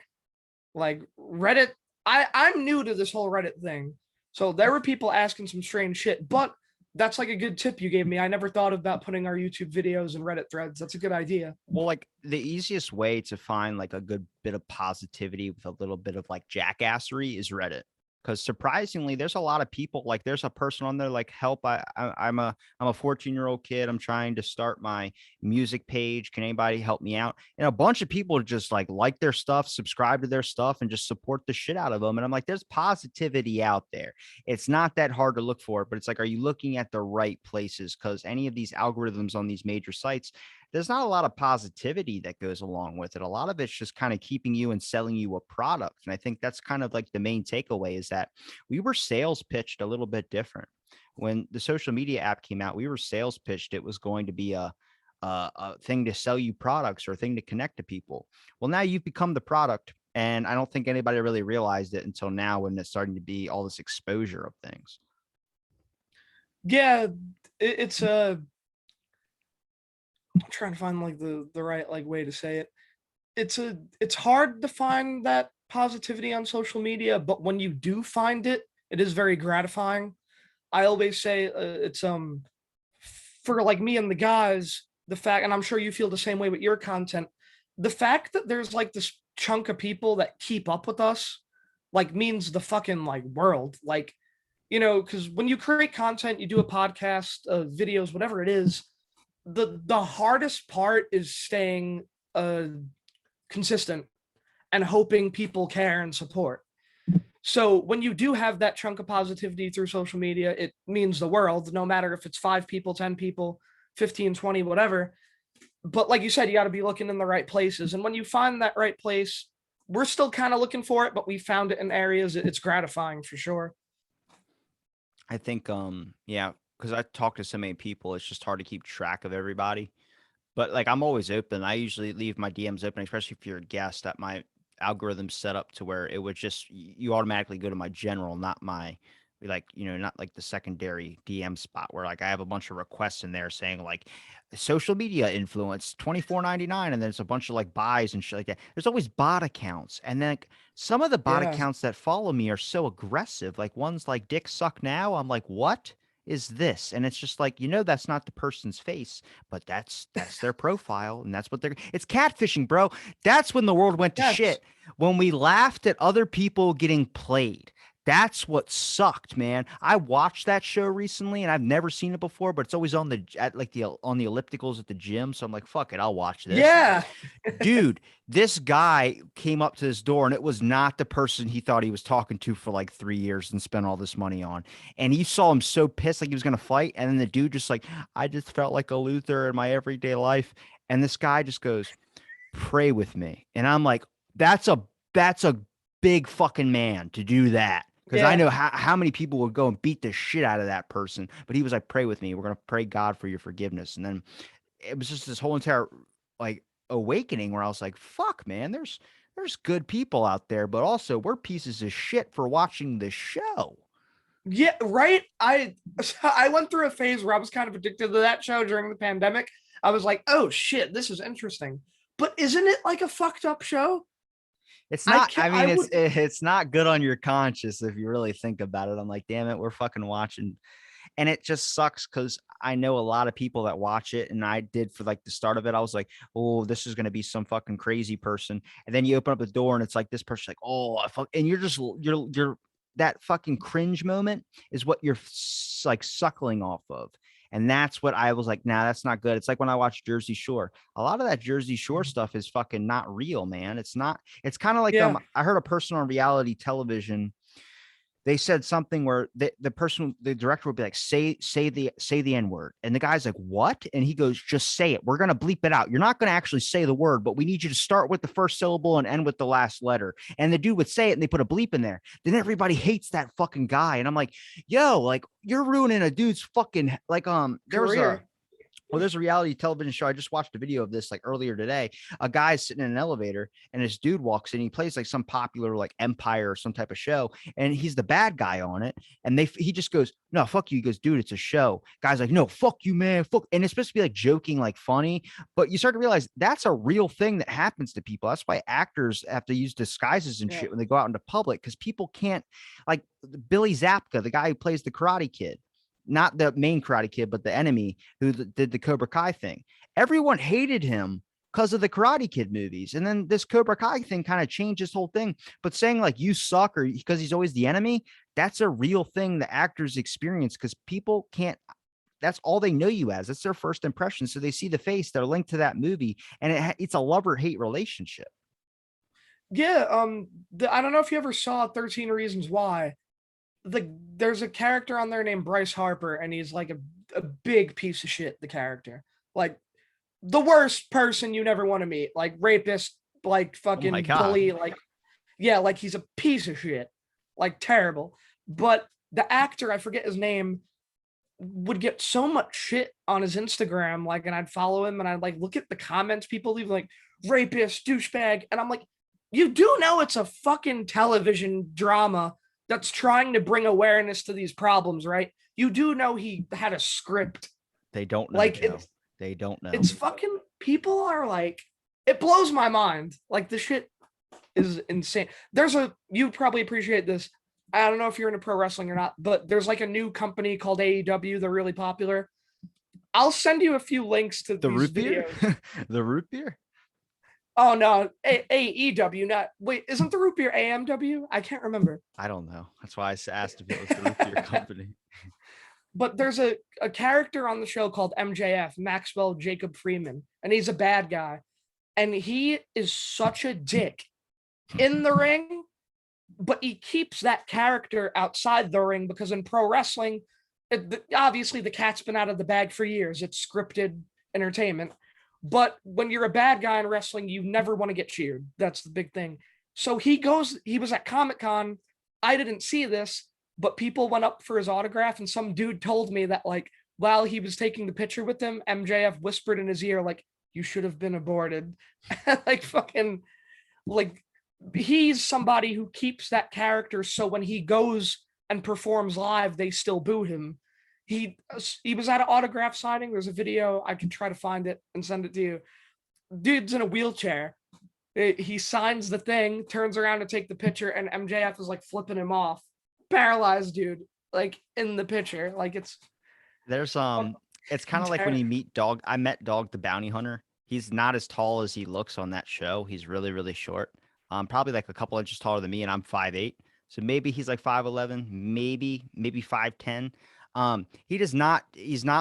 Like Reddit, I'm new to this whole Reddit thing, so there were people asking some strange shit. But that's like a good tip you gave me. I never thought about putting our YouTube videos in Reddit threads. That's a good idea. Well, like the easiest way to find like a good bit of positivity with a little bit of like jackassery is Reddit. Because surprisingly, there's a lot of people. Like, there's a person on there like, "Help! I'm a 14-year-old kid. I'm trying to start my music page. Can anybody help me out?" And a bunch of people just like their stuff, subscribe to their stuff, and just support the shit out of them. And I'm like, there's positivity out there. It's not that hard to look for, but it's like, are you looking at the right places? Because any of these algorithms on these major sites, there's not a lot of positivity that goes along with it. A lot of it's just kind of keeping you and selling you a product. And I think that's kind of like the main takeaway is that we were sales pitched a little bit different. When the social media app came out, we were sales pitched. It was going to be a thing to sell you products or a thing to connect to people. Well, now you've become the product. And I don't think anybody really realized it until now when it's starting to be all this exposure of things. Yeah, it's I'm trying to find like the right like way to say it. It's hard to find that positivity on social media, but when you do find it, it is very gratifying. I always say it's for like me and the guys, the fact, and I'm sure you feel the same way with your content, the fact that there's like this chunk of people that keep up with us, like means the fucking like world. Like, because when you create content, you do a podcast, videos, whatever it is, the hardest part is staying consistent and hoping people care and support. So when you do have that chunk of positivity through social media, it means the world, no matter if it's 5 people, 10 people, 15, 20, whatever. But like you said, you got to be looking in the right places. And when you find that right place, we're still kind of looking for it, but we found it in areas. It's gratifying for sure. I think, yeah, because I talk to so many people, it's just hard to keep track of everybody. But like, I'm always open. I usually leave my DMs open, especially if you're a guest. That my algorithm's set up to where it would just you automatically go to my general, not my like not like the secondary DM spot where like I have a bunch of requests in there saying like social media influence 24.99, and there's a bunch of like buys and shit like that. There's always bot accounts, and then like, some of the bot Yeah. accounts that follow me are so aggressive. Like one's like "Dick suck now." I'm like, what is this? And it's just like, that's not the person's face, but that's their profile, and that's what they're it's catfishing, bro. That's when the world went to Yes. shit. When we laughed at other people getting played. That's what sucked, man. I watched that show recently and I've never seen it before, but it's always on the ellipticals at the gym. So I'm like, fuck it, I'll watch this. Yeah. Dude, this guy came up to his door and it was not the person he thought he was talking to for like 3 years and spent all this money on. And he saw him so pissed, like he was going to fight. And then the dude just like, I just felt like a loser in my everyday life. And this guy just goes, pray with me. And I'm like, that's a big fucking man to do that. Because I Yeah. know how many people would go and beat the shit out of that person. But he was like, pray with me. We're going to pray God for your forgiveness. And then it was just this whole entire like awakening where I was like, fuck, man, there's good people out there, but also we're pieces of shit for watching the show. Yeah, right. I went through a phase where I was kind of addicted to that show during the pandemic. I was like, "Oh shit, this is interesting." But isn't it like a fucked up show? It's I not, can I I mean, would it's not good on your conscience if you really think about it. I'm like, damn it, we're fucking watching. And it just sucks because I know a lot of people that watch it. And I did for like the start of it. I was like, oh, this is going to be some fucking crazy person. And then you open up the door and it's like this person, like, oh, I fuck. And you're that fucking cringe moment is what you're like suckling off of. And that's what I was like, nah, that's not good. It's like when I watch Jersey Shore. A lot of that Jersey Shore stuff is fucking not real, man. It's not, it's kind of like Yeah, I heard a person on reality television, they said something where the director would be like, say the N-word. And the guy's like, what? And he goes, just say it. We're gonna bleep it out. You're not gonna actually say the word, but we need you to start with the first syllable and end with the last letter. And the dude would say it and they put a bleep in there. Then everybody hates that fucking guy. And I'm like, yo, like you're ruining a dude's fucking like there was a career. well, there's a reality television show. I just watched a video of this like earlier today. A guy's sitting in an elevator and this dude walks in. He plays like some popular like Empire or some type of show, and he's the bad guy on it. And he just goes, "No, fuck you." He goes, "Dude, it's a show." Guy's like, "No, fuck you, man. Fuck." And it's supposed to be like joking, like funny, but you start to realize that's a real thing that happens to people. That's why actors have to use disguises and Yeah. shit when they go out into public because people can't like Billy Zapka, the guy who plays the Karate Kid, not the main Karate Kid, but the enemy who did the Cobra Kai thing. Everyone hated him because of the Karate Kid movies. And then this Cobra Kai thing kind of changed this whole thing. But saying like you suck or because he's always the enemy, that's a real thing the actors experience because people can't. That's all they know you as. That's their first impression. So they see the face, they're linked to that movie, and it's a love or hate relationship. Yeah, I don't know if you ever saw 13 Reasons Why. There's a character on there named Bryce Harper, and he's like a big piece of shit, the character. Like the worst person you never want to meet, like rapist, like Oh my fucking God. bully, like yeah, like he's a piece of shit, like terrible. But the actor, I forget his name, would get so much shit on his Instagram, like, and I'd follow him and I'd like look at the comments people leave, like rapist, douchebag, and I'm like, you do know it's a fucking television drama that's trying to bring awareness to these problems, right? You do know he had a script. They don't know, Like Joe. They don't know. it's fucking people are like, it blows my mind. Like the shit is insane. There's a you probably appreciate this. I don't know if you're into pro wrestling or not, but there's like a new company called AEW. They're really popular. I'll send you a few links to The these root beer? videos. The root beer? Oh no, AEW, not wait, isn't the root beer AMW? I can't remember. I don't know. That's why I asked if it was the root beer company. But there's a character on the show called MJF, Maxwell Jacob Freeman, and he's a bad guy. And he is such a dick in the ring, but he keeps that character outside the ring because in pro wrestling, obviously the cat's been out of the bag for years. It's scripted entertainment. But when you're a bad guy in wrestling, you never want to get cheered. That's the big thing. So he was at Comic Con. I didn't see this, but people went up for his autograph, and some dude told me that, like, while he was taking the picture with him, MJF whispered in his ear, like, you should have been aborted. Like, fucking, like, he's somebody who keeps that character so when he goes and performs live, they still boo him. He was at an autograph signing. There's a video. I can try to find it and send it to you. Dude's in a wheelchair. He signs the thing, turns around to take the picture, and MJF is like flipping him off. Paralyzed dude, like in the picture. Like There's it's kind of like when you meet Dog. I met Dog the Bounty Hunter. He's not as tall as he looks on that show. He's really, really short. Probably like a couple inches taller than me, and I'm 5'8". So maybe he's like 5'11", maybe 5'10". He's not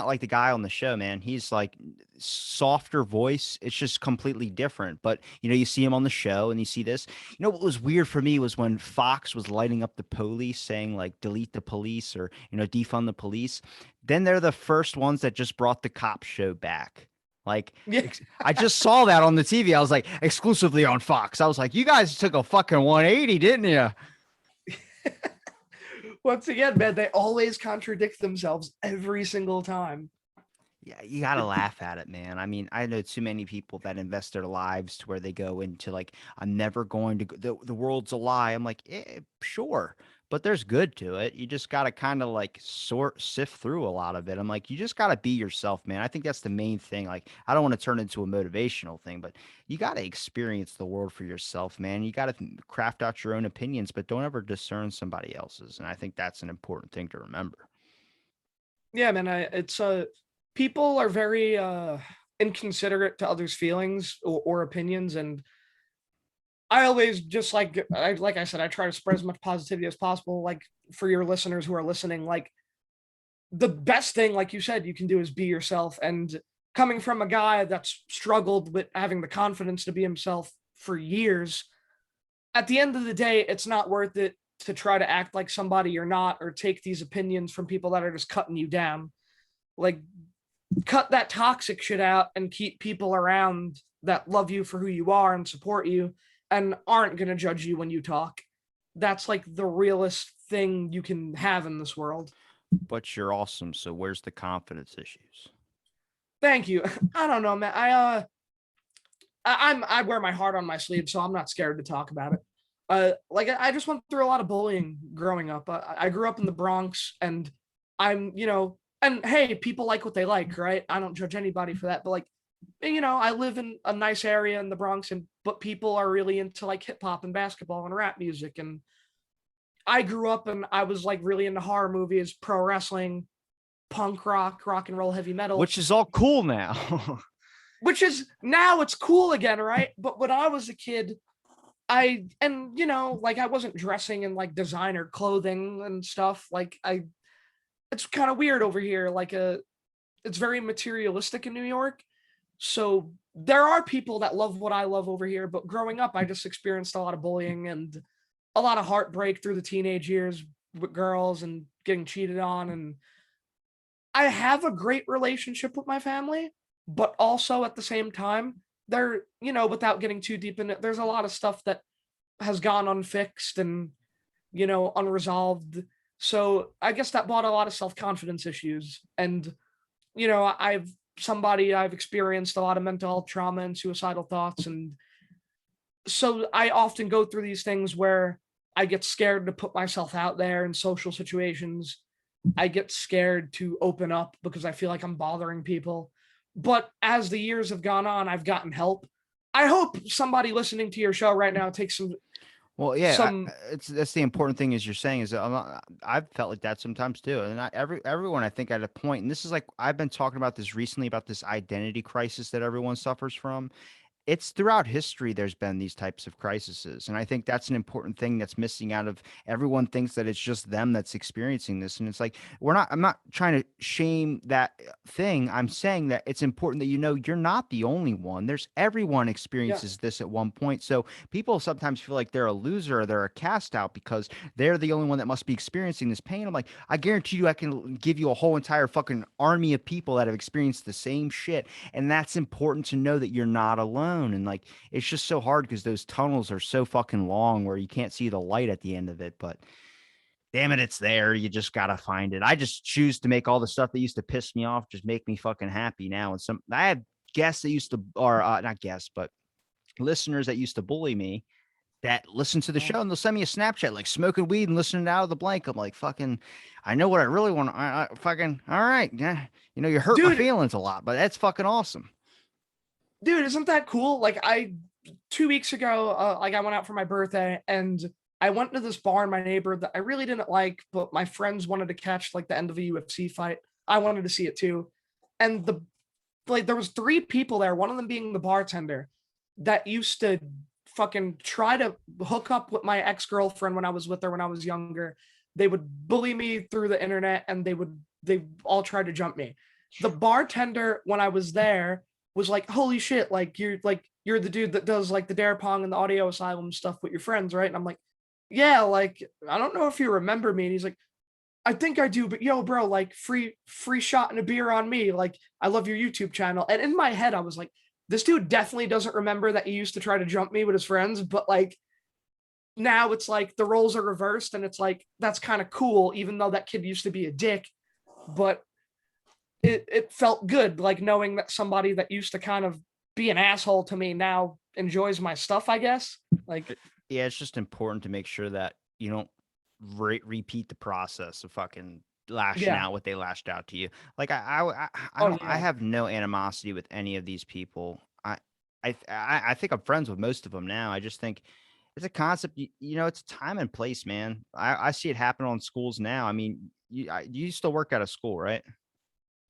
like the guy on the show, man. He's like softer voice. It's just completely different. But you see him on the show and you see this. What was weird for me was when Fox was lighting up the police saying like delete the police or defund the police. Then they're the first ones that just brought the cop show back. Like yeah. I just saw that on the TV. I was like, exclusively on Fox. I was like, you guys took a fucking 180, didn't you? Once again, man, they always contradict themselves every single time. Yeah, you gotta laugh at it, man. I mean, I know too many people that invest their lives to where they go into like, I'm never going to go, the world's a lie. I'm like, sure, but there's good to it. You just gotta kind of like sift through a lot of it. I'm like, you just gotta be yourself, man. I think that's the main thing. Like, I don't want to turn into a motivational thing, but you gotta experience the world for yourself, man. You gotta craft out your own opinions, but don't ever discern somebody else's. And I think that's an important thing to remember. Yeah, man, it's people are very inconsiderate to others' feelings or opinions, and I always just like I said, I try to spread as much positivity as possible. Like for your listeners who are listening, like the best thing, like you said, you can do is be yourself. And coming from a guy that's struggled with having the confidence to be himself for years, at the end of the day, it's not worth it to try to act like somebody you're not, or take these opinions from people that are just cutting you down. Like, cut that toxic shit out and keep people around that love you for who you are and support you and aren't going to judge you when you talk. That's like the realest thing you can have in this world. But you're awesome. So where's the confidence issues? Thank you. I don't know, man. I wear my heart on my sleeve, so I'm not scared to talk about it. Like, I just went through a lot of bullying growing up. I grew up in the Bronx, and and hey, people like what they like, right? I don't judge anybody for that, but like, I live in a nice area in the Bronx, and but people are really into like hip hop and basketball and rap music. And I grew up and I was like really into horror movies, pro wrestling, punk rock and roll, heavy metal, Which is all cool now. which is now it's cool again, right? But when I was a kid, like, I wasn't dressing in like designer clothing and stuff. Like, it's kind of weird over here. Like, it's very materialistic in New York. So there are people that love what I love over here, but growing up, I just experienced a lot of bullying and a lot of heartbreak through the teenage years with girls and getting cheated on. And I have a great relationship with my family, but also at the same time, without getting too deep in it, there's a lot of stuff that has gone unfixed and, unresolved. So I guess that brought a lot of self-confidence issues. And, I've experienced a lot of mental health trauma and suicidal thoughts. And so I often go through these things where I get scared to put myself out there in social situations. I get scared to open up because I feel like I'm bothering people. But as the years have gone on, I've gotten help. I hope somebody listening to your show right now takes Well, yeah, some that's the important thing is you're saying is that I've felt like that sometimes too, and everyone I think at a point, and this is like I've been talking about this recently about this identity crisis that everyone suffers from. It's throughout history there's been these types of crises, and I think that's an important thing that's missing out of everyone thinks that it's just them that's experiencing this, and it's like I'm not trying to shame that thing. I'm saying that it's important that you're not the only one. There's everyone yeah. experiences this at one point. So people sometimes feel like they're a loser or they're a cast out because they're the only one that must be experiencing this pain. I'm like, I guarantee you I can give you a whole entire fucking army of people that have experienced the same shit, and that's important to know that you're not alone. And like, it's just so hard because those tunnels are so fucking long where you can't see the light at the end of it. But damn it, it's there. You just gotta find it. I just choose to make all the stuff that used to piss me off just make me fucking happy now. And I had guests that used to, or not guests, but listeners that used to bully me that listen to the Oh. show and they'll send me a Snapchat like smoking weed and listening out of the blank. I'm like, fucking, I know what I really want. I fucking, all right. Yeah. You hurt my Dude, feelings a lot, but that's fucking awesome. isn't that cool? Like, 2 weeks ago, like, I went out for my birthday and I went to this bar in my neighborhood that I really didn't like, but my friends wanted to catch like the end of a UFC fight. I wanted to see it too. And there was three people there, one of them being the bartender, that used to fucking try to hook up with my ex-girlfriend when I was with her when I was younger. They would bully me through the internet and they all tried to jump me. The bartender, when I was there, was like, holy shit, like, you're the dude that does like the dare pong and the audio asylum stuff with your friends, right? And I'm like, yeah, like, I don't know if you remember me. And he's like, I think I do, but yo, bro, like, free shot and a beer on me. Like, I love your YouTube channel. And in my head, I was like, this dude definitely doesn't remember that he used to try to jump me with his friends. But like, now it's like the roles are reversed, and it's like that's kind of cool, even though that kid used to be a dick. But it felt good, like, knowing that somebody that used to kind of be an asshole to me now enjoys my stuff, I guess. Like, Yeah, it's just important to make sure that you don't repeat the process of fucking lashing yeah. out what they lashed out to you. Like I Oh don't I yeah. have no animosity with any of these people. I think I'm friends with most of them now. I just think it's a concept. It's a time and place, man. I see it happen on schools now. I mean, you still work out of school, right?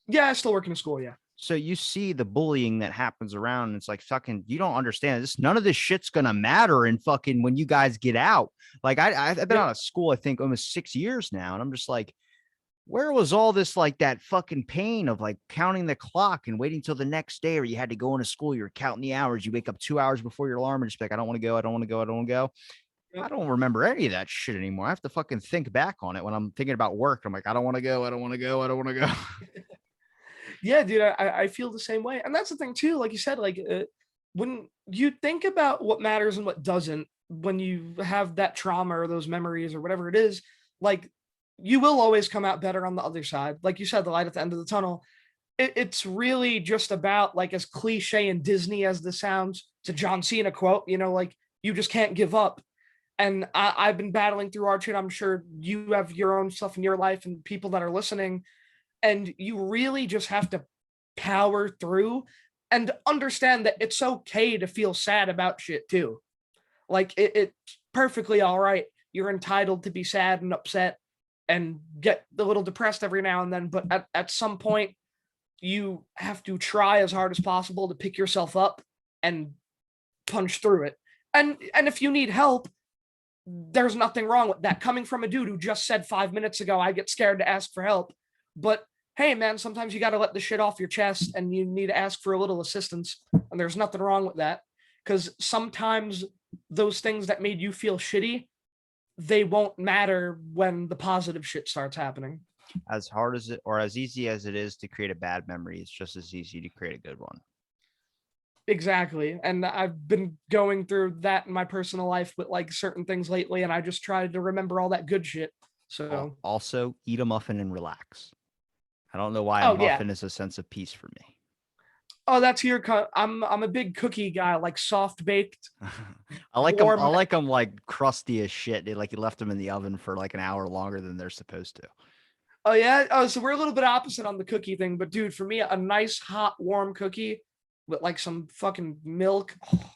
Yeah, I still work in a school, yeah. So you see the bullying that happens around, and it's like fucking you don't understand this. None of this shit's gonna matter in fucking when you guys get out. Like I've been Yep. out of school, I think almost 6 years now, and I'm just like, where was all this like that fucking pain of like counting the clock and waiting till the next day, or you had to go into school, you're counting the hours, you wake up 2 hours before your alarm and just be like, I don't want to go, I don't want to go, I don't want to go. I Yep. don't remember any of that shit anymore. I have to fucking think back on it when I'm thinking about work. I'm like, I don't want to go, I don't want to go, I don't want to go. Yeah, dude, I feel the same way. And that's the thing too, like you said, like when you think about what matters and what doesn't, when you have that trauma or those memories or whatever it is, like you will always come out better on the other side. Like you said, the light at the end of the tunnel. It's really just about, like, as cliche and Disney as this sounds, it's a John Cena quote, like you just can't give up. And I've been battling through our shit. I'm sure you have your own stuff in your life and people that are listening, and you really just have to power through and understand that it's okay to feel sad about shit too. Like it's perfectly all right. You're entitled to be sad and upset and get a little depressed every now and then, but at some point you have to try as hard as possible to pick yourself up and punch through it. And if you need help, there's nothing wrong with that. Coming from a dude who just said 5 minutes ago, I get scared to ask for help. But hey, man, sometimes you got to let the shit off your chest and you need to ask for a little assistance. And there's nothing wrong with that. Because sometimes those things that made you feel shitty, they won't matter when the positive shit starts happening. As hard as it or as easy as it is to create a bad memory, it's just as easy to create a good one. Exactly. And I've been going through that in my personal life with like certain things lately, and I just tried to remember all that good shit. So, Also, eat a muffin and relax. I don't know why a oh yeah. muffin is a sense of peace for me. Oh, that's your I'm a big cookie guy, like soft baked, I like them. I warm. like them like crusty as shit. They like you left them in the oven for like an hour longer than they're supposed to. Oh yeah. Oh, so we're a little bit opposite on the cookie thing, but dude, for me, a nice hot warm cookie with like some fucking milk. Oh,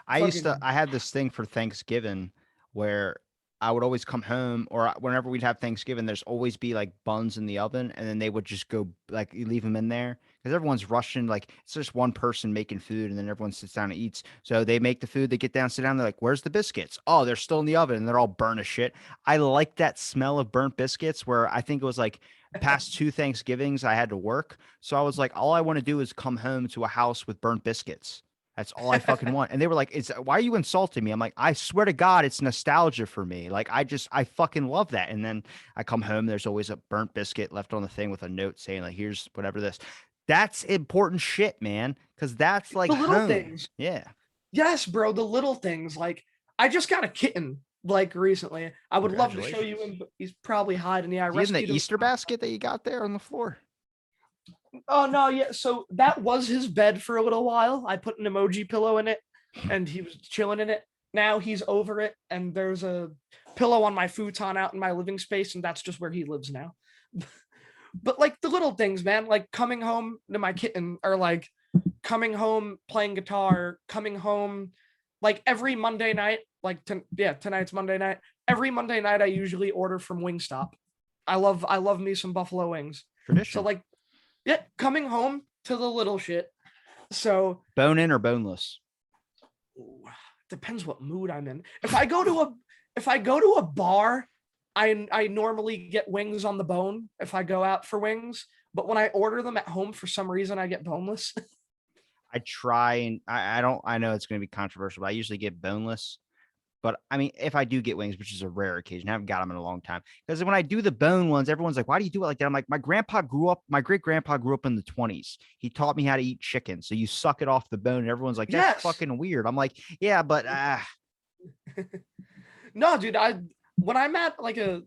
fucking I had this thing for Thanksgiving where I would always come home or whenever we'd have Thanksgiving, there's always be like buns in the oven and then they would just go like you leave them in there because everyone's rushing. Like it's just one person making food and then everyone sits down and eats. So they make the food, they get down, sit down. They're like, where's the biscuits? Oh, they're still in the oven and they're all burnt as shit. I like that smell of burnt biscuits where I think it was like past two Thanksgivings I had to work. So I was like, all I want to do is come home to a house with burnt biscuits. That's all I fucking want. And they were like, "It's why are you insulting me?" I'm like, "I swear to God, it's nostalgia for me. Like, I fucking love that." And then I come home, there's always a burnt biscuit left on the thing with a note saying like, "Here's whatever this." That's important shit, man, because that's like the little home. things. Yeah. Yes, bro, the little things. Like I just got a kitten like recently. I would love to show you Congratulations. him, but he's probably hiding. Yeah, I Do you have rescued the him. Easter basket that you got there on the floor? Oh no, yeah. So that was his bed for a little while. I put an emoji pillow in it and he was chilling in it. Now he's over it, and there's a pillow on my futon out in my living space, and that's just where he lives now. But like the little things, man, like coming home to my kitten, or like coming home playing guitar, coming home like every Monday night, like yeah, tonight's Monday night. Every Monday night I usually order from Wingstop. I love me some buffalo wings. So Tradition. like, yeah, coming home to the little shit. So Bone in or boneless? depends what mood I'm in. If I go to a bar, I normally get wings on the bone if I go out for wings. But when I order them at home, for some reason I get boneless. I try and I don't I know it's gonna be controversial, but I usually get boneless. But I mean, if I do get wings, which is a rare occasion, I haven't got them in a long time. Because when I do the bone ones, everyone's like, why do you do it like that? I'm like, my great grandpa grew up in the 20s. He taught me how to eat chicken. So you suck it off the bone, and everyone's like, that's Yes. fucking weird. I'm like, yeah, but No, dude, when I'm at like a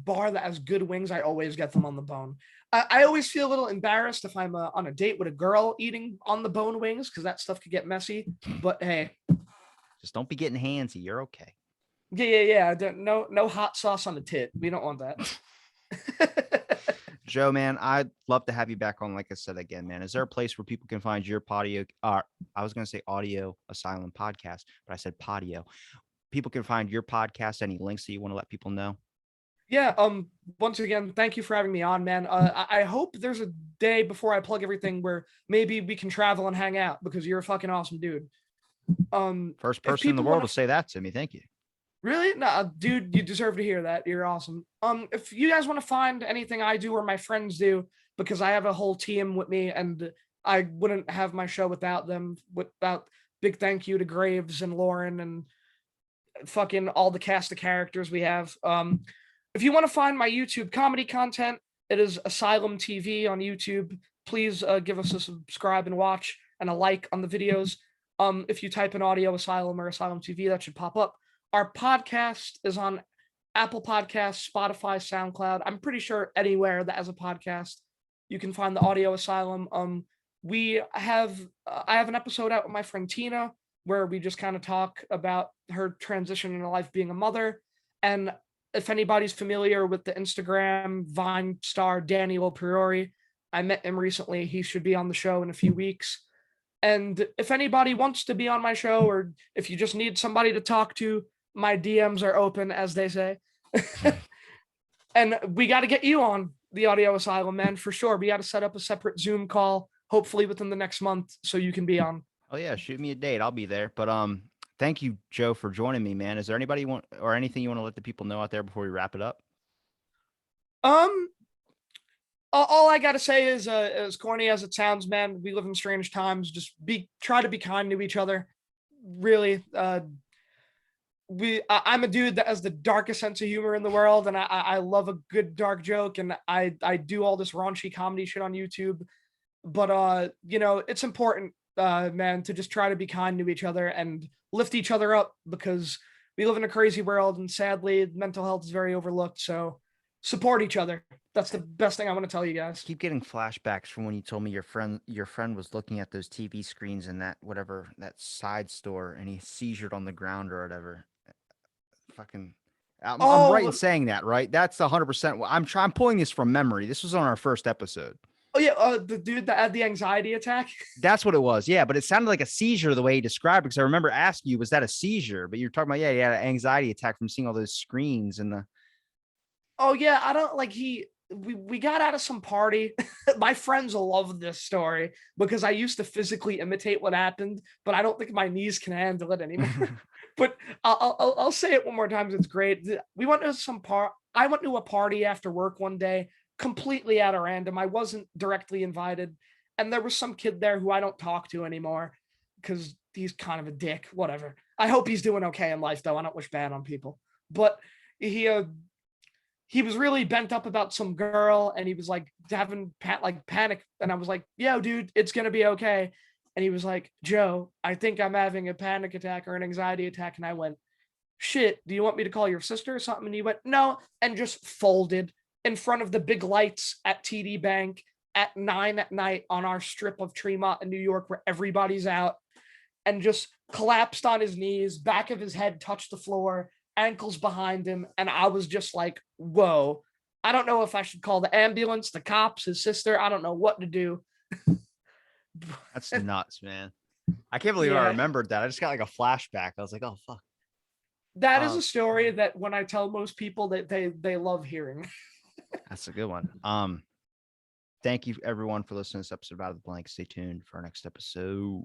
bar that has good wings, I always get them on the bone. I always feel a little embarrassed if I'm on a date with a girl eating on the bone wings, because that stuff could get messy. But hey, just don't be getting handsy. You're okay. yeah, yeah, yeah. No hot sauce on the tit. We don't want that. Joe, man, I'd love to have you back on. Like I said again, man, is there a place where people can find your audio? I was going to say audio asylum podcast, but I said podio. People can find your podcast. Any links that you want to let people know? Yeah. Once again, thank you for having me on, man. I hope there's a day before I plug everything where maybe we can travel and hang out, because you're a fucking awesome dude. First If person in the people world want to to, say that to me. Thank you. Really? Nah, dude, you deserve to hear that. You're awesome. If you guys want to find anything I do or my friends do, because I have a whole team with me and I wouldn't have my show without them. Without big thank you to Graves and Lauren and fucking all the cast of characters we have. If you want to find my YouTube comedy content, it is Asylum TV on YouTube. Please give us a subscribe and watch and a like on the videos. If you type in Audio Asylum or Asylum TV, that should pop up. Our podcast is on Apple Podcasts, Spotify, SoundCloud. I'm pretty sure anywhere that has a podcast, you can find the Audio Asylum. We have I have an episode out with my friend Tina where we just kind of talk about her transition in life being a mother. And if anybody's familiar with the Instagram Vine star Daniel Priori, I met him recently. He should be on the show in a few weeks. And if anybody wants to be on my show, or if you just need somebody to talk to, my DMs are open, as they say. And we got to get you on the Audio Asylum, man, for sure. We got to set up a separate Zoom call, hopefully within the next month, so you can be on. Oh yeah, shoot me a date. I'll be there. But thank you, Joe, for joining me, man. Is there anybody you want or anything you want to let the people know out there before we wrap it up? Um, all I gotta say is, as corny as it sounds, man, we live in strange times. Just try to be kind to each other. Really, I'm a dude that has the darkest sense of humor in the world, and I love a good dark joke, and I do all this raunchy comedy shit on YouTube. But it's important, man, to just try to be kind to each other and lift each other up, because we live in a crazy world, and sadly, mental health is very overlooked. So support each other. That's the best thing I want to tell you guys. Keep getting flashbacks from when you told me your friend was looking at those TV screens in that side store and he seizured on the ground or whatever. Fucking I'm right in Oh, saying that, right? That's 100%. I'm pulling this from memory. This was on our first episode. oh yeah, the dude that had the anxiety attack. That's what it was. Yeah, but it sounded like a seizure the way he described it, because I remember asking you, was that a seizure? But you're talking about, yeah, he had an anxiety attack from seeing all those screens and the Oh yeah, I don't like we got out of some party. My friends love this story because I used to physically imitate what happened, but I don't think my knees can handle it anymore. But I'll say it one more time. It's great. We went to I went to a party after work one day, completely at a random. I wasn't directly invited, and there was some kid there who I don't talk to anymore because he's kind of a dick. Whatever. I hope he's doing okay in life, though. I don't wish bad on people. But he he was really bent up about some girl, and he was like having panic, and I was like, yo dude, it's gonna be okay. And he was like, Joe, I think I'm having a panic attack or an anxiety attack. And I went, shit, do you want me to call your sister or something? And he went, no, and just folded in front of the big lights at TD Bank at 9 at night on our strip of Tremont in New York where everybody's out, and just collapsed on his knees, back of his head touched the floor, ankles behind him. And I was just like, whoa, I don't know if I should call the ambulance, the cops, his sister. I don't know what to do. that's nuts, man. I can't believe I Yeah, remembered that. I just got like a flashback. I was like, oh fuck. that is a Um, story that when I tell most people that they love hearing. that's a good one. Thank you everyone for listening to this episode of Out of the Blank. Stay tuned for our next episode.